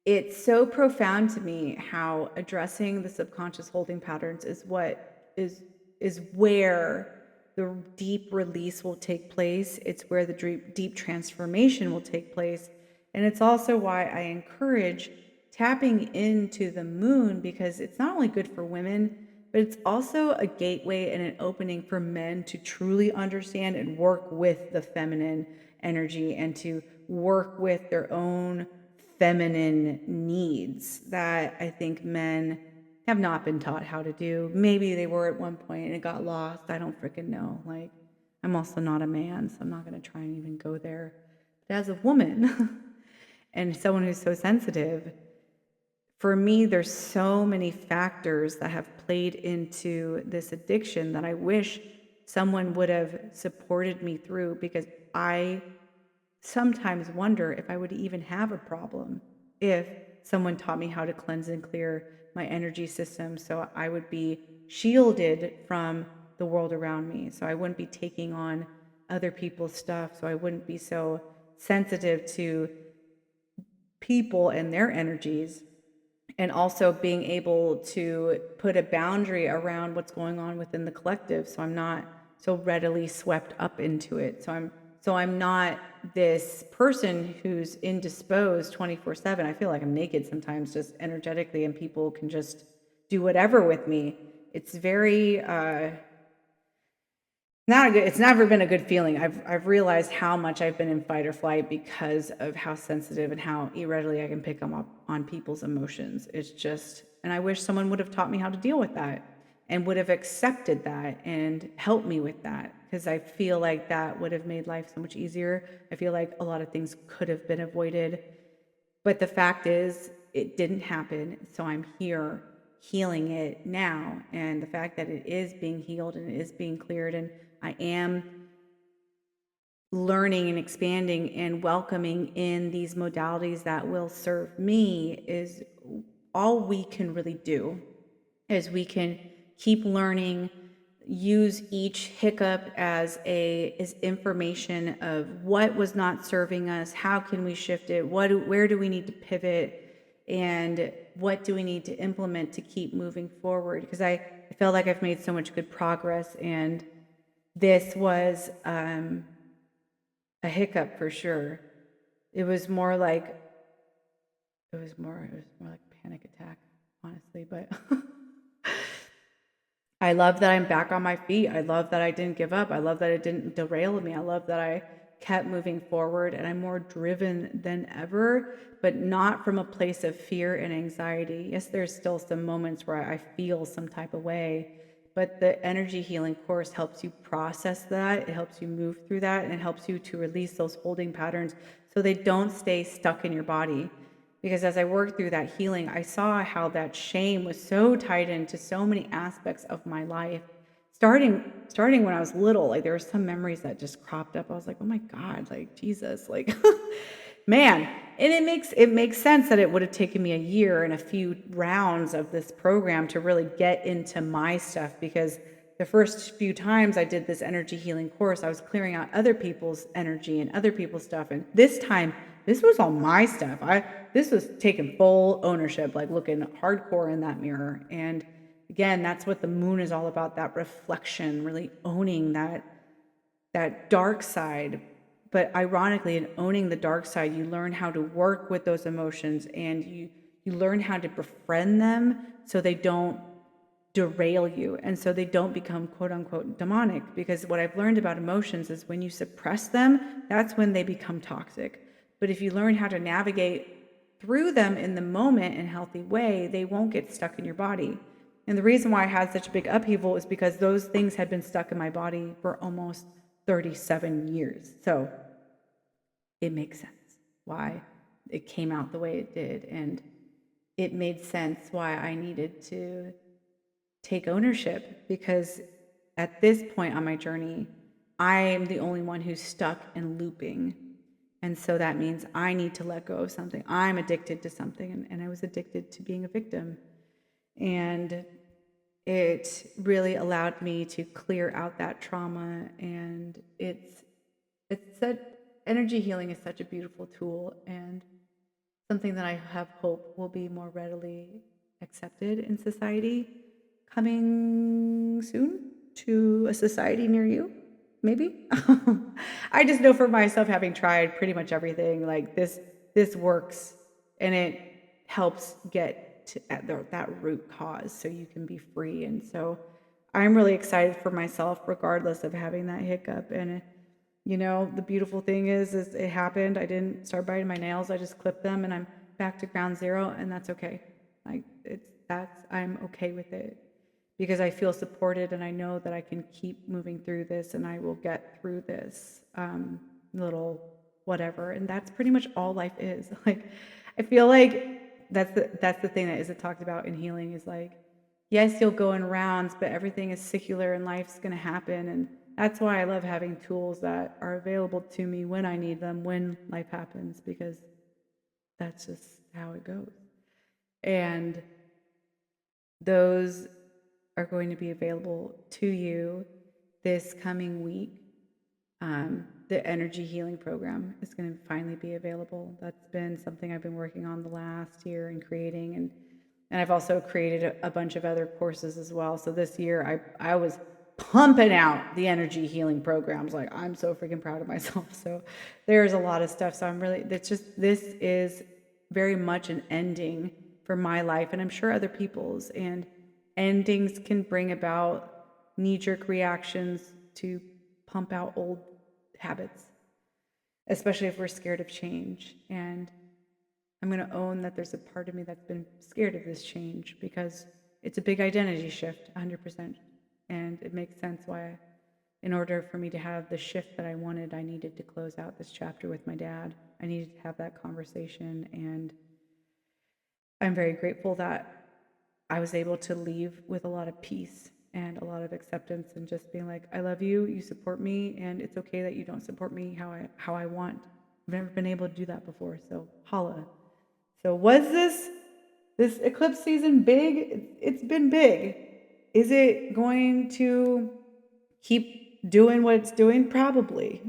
[SPEAKER 1] it's so profound to me how addressing the subconscious holding patterns is what is where the deep release will take place. It's where the deep transformation will take place. And it's also why I encourage tapping into the moon, because it's not only good for women, but it's also a gateway and an opening for men to truly understand and work with the feminine energy and to work with their own feminine needs that I think men have not been taught how to do. Maybe they were at one point and it got lost. I don't freaking know. Like, I'm also not a man, so I'm not going to try and even go there. But as a woman and someone who's so sensitive, for me, there's so many factors that have played into this addiction that I wish someone would have supported me through, because I sometimes wonder if I would even have a problem if someone taught me how to cleanse and clear my energy system, so I would be shielded from the world around me, so I wouldn't be taking on other people's stuff, so I wouldn't be so sensitive to people and their energies, and also being able to put a boundary around what's going on within the collective, so I'm not so readily swept up into it. So I'm not this person who's indisposed 24/7. I feel like I'm naked sometimes, just energetically, and people can just do whatever with me. It's very not good. It's never been a good feeling. I've realized how much I've been in fight or flight because of how sensitive and how readily I can pick them up on people's emotions. It's just, and I wish someone would have taught me how to deal with that and would have accepted that and helped me with that, because I feel like that would have made life so much easier. I feel like a lot of things could have been avoided, but the fact is it didn't happen. So I'm here healing it now, and the fact that it is being healed and it is being cleared, and I am learning and expanding and welcoming in these modalities that will serve me, is all we can really do. Is we can keep learning, use each hiccup as information of what was not serving us, how can we shift it, where do we need to pivot, and what do we need to implement to keep moving forward, because I feel like I've made so much good progress, and this was a hiccup for sure. It was more like panic attack, honestly, but I love that I'm back on my feet. I love that I didn't give up. I love that it didn't derail me. I love that I kept moving forward, and I'm more driven than ever, but not from a place of fear and anxiety. Yes, there's still some moments where I feel some type of way, but the energy healing course helps you process that. It helps you move through that, and it helps you to release those holding patterns so they don't stay stuck in your body. Because as I worked through that healing, I saw how that shame was so tied into so many aspects of my life. Starting when I was little, like there were some memories that just cropped up. I was like, oh my God, like Jesus, like man. And it makes sense that it would have taken me a year and a few rounds of this program to really get into my stuff, because the first few times I did this energy healing course, I was clearing out other people's energy and other people's stuff. And this time, this was all my stuff. This was taking full ownership, like looking hardcore in that mirror. And again, that's what the moon is all about, that reflection, really owning that dark side. But ironically, in owning the dark side, you learn how to work with those emotions, and you learn how to befriend them so they don't derail you, and so they don't become quote unquote demonic. Because what I've learned about emotions is when you suppress them, that's when they become toxic. But if you learn how to navigate through them in the moment in a healthy way, they won't get stuck in your body. And the reason why I had such a big upheaval is because those things had been stuck in my body for almost 37 years. So it makes sense why it came out the way it did. And it made sense why I needed to take ownership, because at this point on my journey, I am the only one who's stuck and looping. And so that means I need to let go of something. I'm addicted to something, and I was addicted to being a victim. And it really allowed me to clear out that trauma. And it's that energy healing is such a beautiful tool, and something that I have hope will be more readily accepted in society, coming soon to a society near you, maybe. I just know for myself, having tried pretty much everything, like this works, and it helps get to that root cause so you can be free. And so I'm really excited for myself, regardless of having that hiccup. And the beautiful thing is it happened. I didn't start biting my nails. I just clipped them, and I'm back to ground zero, and that's okay. Like I'm okay with it, because I feel supported, and I know that I can keep moving through this, and I will get through this little whatever. And that's pretty much all life is. Like, I feel like that's the thing that isn't talked about in healing, is like, yes, you'll go in rounds, but everything is secular and life's going to happen. And that's why I love having tools that are available to me when I need them, when life happens, because that's just how it goes. And those are going to be available to you this coming week. The energy healing program is going to finally be available. That's been something I've been working on the last year and creating, and I've also created a bunch of other courses as well. So this year I was pumping out the energy healing programs. Like, I'm so freaking proud of myself. So there's a lot of stuff. So this is very much an ending for my life, and I'm sure other people's. And endings can bring about knee-jerk reactions to pump out old habits, especially if we're scared of change. And I'm going to own that there's a part of me that's been scared of this change, because it's a big identity shift, 100%. And it makes sense why, in order for me to have the shift that I wanted, I needed to close out this chapter with my dad. I needed to have that conversation. And I'm very grateful that I was able to leave with a lot of peace and a lot of acceptance, and just being like, I love you, you support me, and it's okay that you don't support me how I want. I've never been able to do that before, so holla. So was this eclipse season big? It's been big. Is it going to keep doing what it's doing? Probably.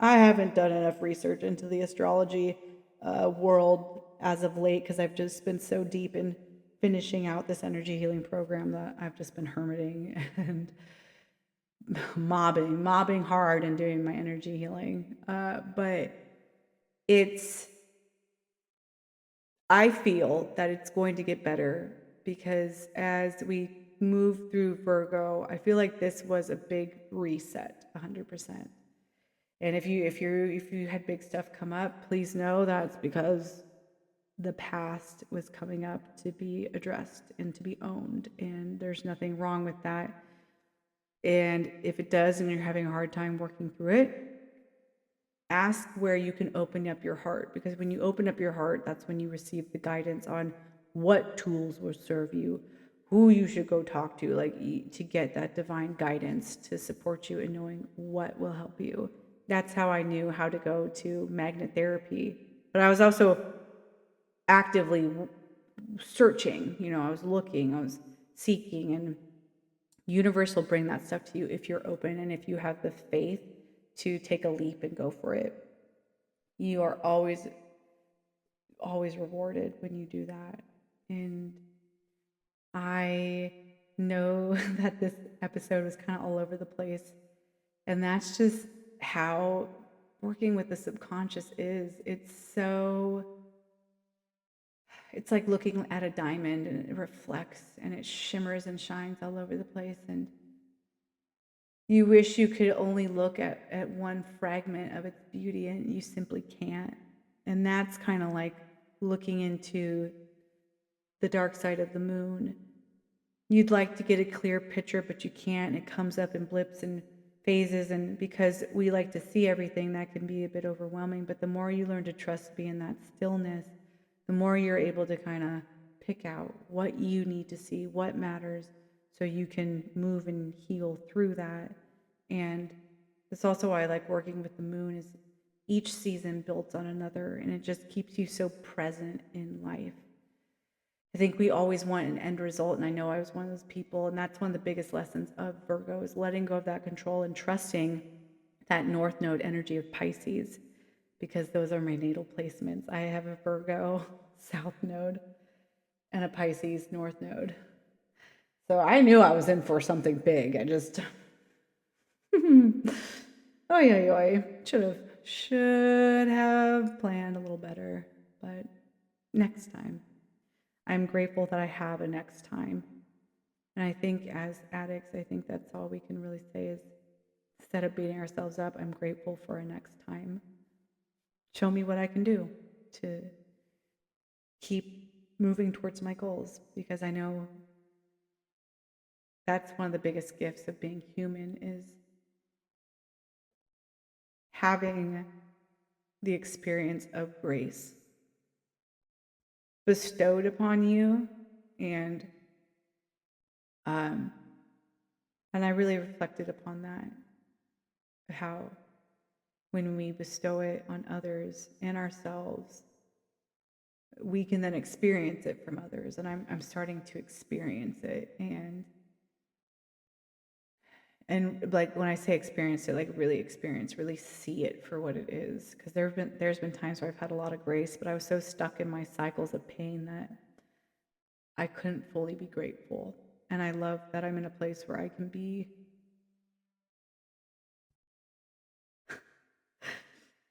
[SPEAKER 1] I haven't done enough research into the astrology world as of late, because I've just been so deep in finishing out this energy healing program that I've just been hermiting and mobbing hard and doing my energy healing. But I feel that it's going to get better, because as we move through Virgo, I feel like this was a big reset, 100%. And if you had big stuff come up, please know that's because the past was coming up to be addressed and to be owned, and there's nothing wrong with that. And if it does, and you're having a hard time working through it, ask where you can open up your heart, because when you open up your heart, that's when you receive the guidance on what tools will serve you, who you should go talk to, like, to get that divine guidance to support you in knowing what will help you. That's how I knew how to go to magnet therapy. But I was also actively searching, I was looking, I was seeking, and Universe will bring that stuff to you if you're open and if you have the faith to take a leap and go for it. You are always rewarded when you do that. And I know that this episode was kind of all over the place, and that's just how working with the subconscious is. It's like looking at a diamond, and it reflects and it shimmers and shines all over the place, and you wish you could only look at one fragment of its beauty, and you simply can't. And that's kind of like looking into the dark side of the moon. You'd like to get a clear picture, but you can't. It comes up in blips and phases, and because we like to see everything, that can be a bit overwhelming. But the more you learn to trust being that stillness, the more you're able to kind of pick out what you need to see, what matters, so you can move and heal through that. And that's also why I like working with the moon, is each season builds on another, and it just keeps you so present in life. I think we always want an end result, and I know I was one of those people, and that's one of the biggest lessons of Virgo, is letting go of that control and trusting that North Node energy of Pisces, because those are my natal placements. I have a Virgo South Node and a Pisces North Node. So I knew I was in for something big. I just, should have planned a little better, but next time. I'm grateful that I have a next time. And I think as addicts, I think that's all we can really say is, instead of beating ourselves up, I'm grateful for a next time. Show me what I can do to keep moving towards my goals, because I know that's one of the biggest gifts of being human, is having the experience of grace bestowed upon you. And I really reflected upon that, how when we bestow it on others and ourselves, we can then experience it from others. And I'm starting to experience it, and like when I say experience it, like really see it for what it is. Because there's been times where I've had a lot of grace, but I was so stuck in my cycles of pain that I couldn't fully be grateful. And I love that I'm in a place where I can be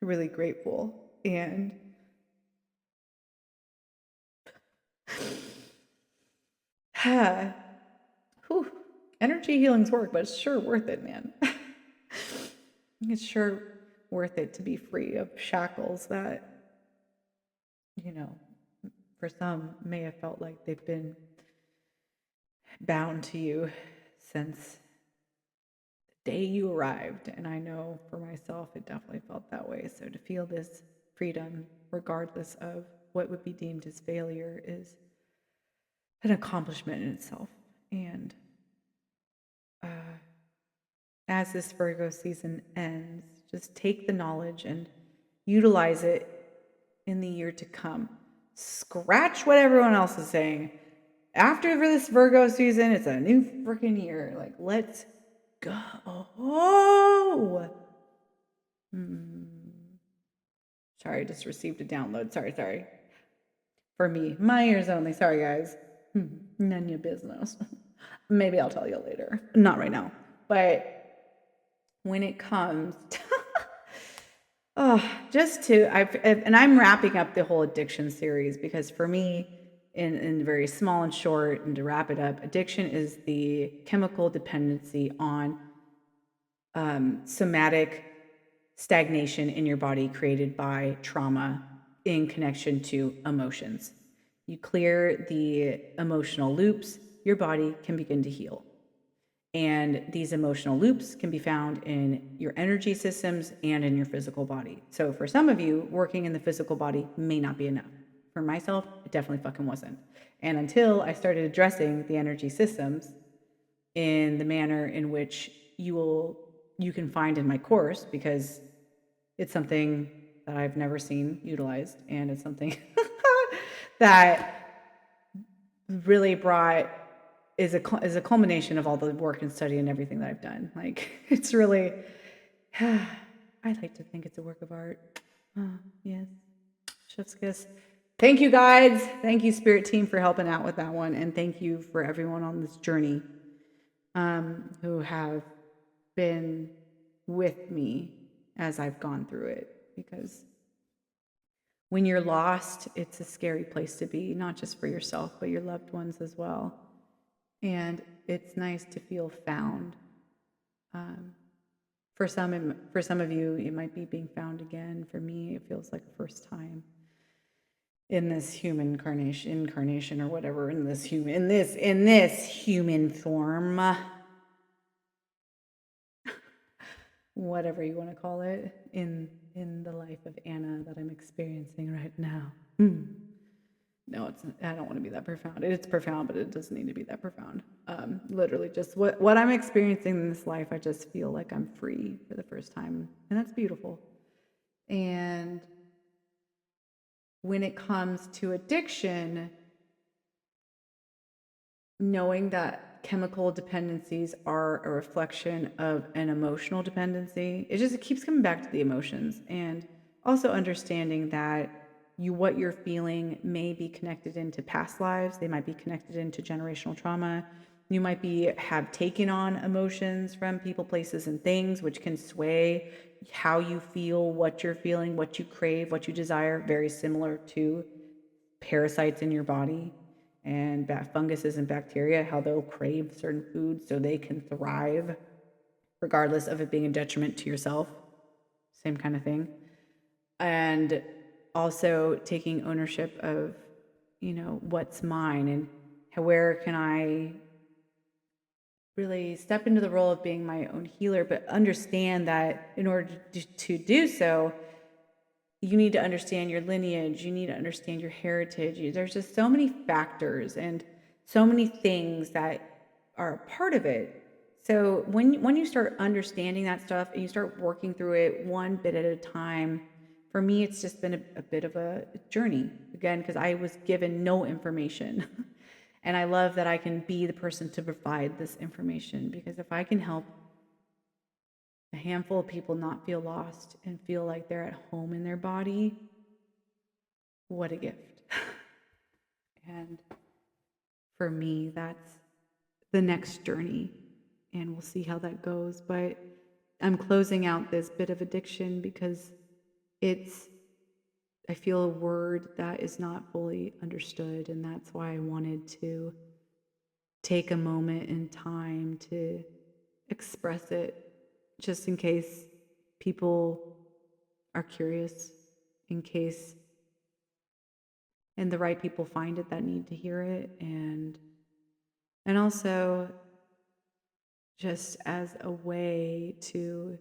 [SPEAKER 1] really grateful. And energy healing's work, but it's sure worth it, man. It's sure worth it to be free of shackles that, for some may have felt like they've been bound to you since the day you arrived. And I know for myself, it definitely felt that way. So to feel this freedom, regardless of what would be deemed as failure, is an accomplishment in itself. And as this Virgo season ends, just take the knowledge and utilize it in the year to come. Scratch what everyone else is saying. After this Virgo season, it's a new freaking year. Like, let's go. Sorry, I just received a download. Sorry. For me, my ears only. Sorry, guys. None of your business. Maybe I'll tell you later. Not right now. But when it comes to and I'm wrapping up the whole addiction series, because for me, in very small and short, and to wrap it up, addiction is the chemical dependency on somatic stagnation in your body created by trauma in connection to emotions. You clear the emotional loops, your body can begin to heal. And these emotional loops can be found in your energy systems and in your physical body. So for some of you, working in the physical body may not be enough. For myself, it definitely fucking wasn't. And until I started addressing the energy systems in the manner in which you can find in my course, because it's something that I've never seen utilized, and it's something that really brought is a culmination of all the work and study and everything that I've done. Like, it's really, I like to think it's a work of art. Yes. Chef's kiss. Thank you, guides. Thank you, Spirit Team, for helping out with that one. And thank you for everyone on this journey who have been with me as I've gone through it. Because when you're lost, it's a scary place to be, not just for yourself, but your loved ones as well. And it's nice to feel found. For some of you, it might be being found again. For me, it feels like the first time in this human incarnation or whatever, in this human form, whatever you want to call it, in the life of Anna that I'm experiencing right now. No, I don't want to be that profound. It's profound, but it doesn't need to be that profound. Literally, just what I'm experiencing in this life, I just feel like I'm free for the first time, and that's beautiful. And when it comes to addiction, knowing that chemical dependencies are a reflection of an emotional dependency, it keeps coming back to the emotions, and also understanding that what you're feeling may be connected into past lives. They might be connected into generational trauma. You might have taken on emotions from people, places, and things, which can sway how you feel, what you're feeling, what you crave, what you desire. Very similar to parasites in your body and funguses and bacteria, how they'll crave certain foods so they can thrive, regardless of it being a detriment to yourself. Same kind of thing. And also taking ownership of, what's mine, and where can I really step into the role of being my own healer, but understand that in order to do so, you need to understand your lineage, you need to understand your heritage. There's just so many factors and so many things that are a part of it. So when you start understanding that stuff and you start working through it one bit at a time, for me, it's just been a bit of a journey, again, because I was given no information. And I love that I can be the person to provide this information, because if I can help a handful of people not feel lost and feel like they're at home in their body, what a gift. And for me, that's the next journey, and we'll see how that goes. But I'm closing out this bit of addiction because I feel a word that is not fully understood, and that's why I wanted to take a moment in time to express it, just in case people are curious, in case and the right people find it that need to hear it, and also just as a way to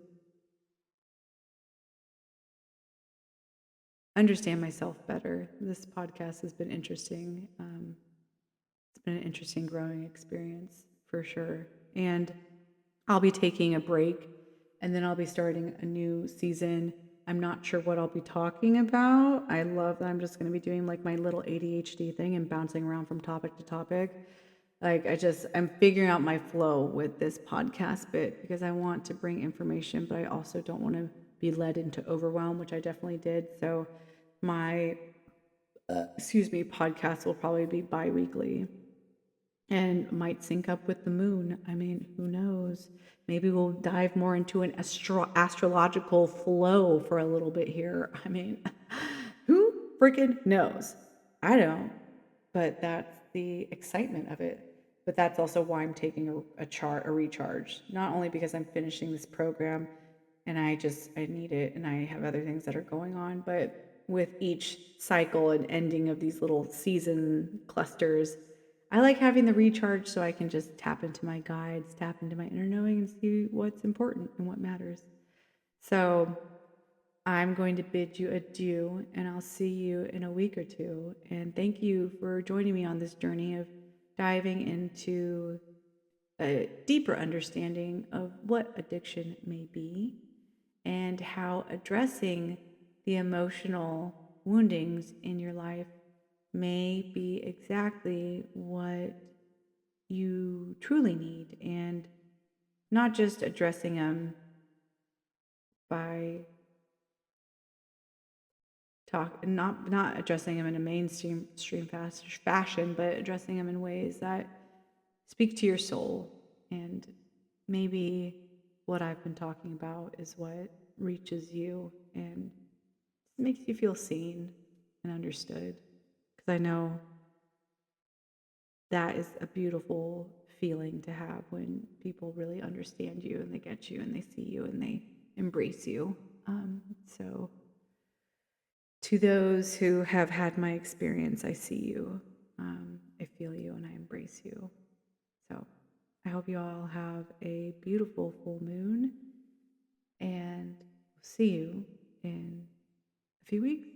[SPEAKER 1] understand myself better. This podcast has been interesting. It's been an interesting growing experience for sure. And I'll be taking a break, and then I'll be starting a new season. I'm not sure what I'll be talking about. I love that I'm just going to be doing like my little ADHD thing and bouncing around from topic to topic. Like I'm figuring out my flow with this podcast bit, because I want to bring information, but I also don't want to be led into overwhelm, which I definitely did. So my, podcast will probably be bi-weekly and might sync up with the moon. I mean, who knows? Maybe we'll dive more into an astrological flow for a little bit here. I mean, who freaking knows? I don't, but that's the excitement of it. But that's also why I'm taking a recharge, not only because I'm finishing this program and I need it and I have other things that are going on, but with each cycle and ending of these little season clusters, I like having the recharge so I can just tap into my guides, tap into my inner knowing, and see what's important and what matters. So I'm going to bid you adieu, and I'll see you in a week or two. And thank you for joining me on this journey of diving into a deeper understanding of what addiction may be and how addressing the emotional woundings in your life may be exactly what you truly need, and not just addressing them by not addressing them in a mainstream fashion, but addressing them in ways that speak to your soul. And maybe what I've been talking about is what reaches you and makes you feel seen and understood. Because I know that is a beautiful feeling to have when people really understand you and they get you and they see you and they embrace you. So to those who have had my experience, I see you, I feel you, and I embrace you. So I hope you all have a beautiful full moon, and we'll see you in a few weeks.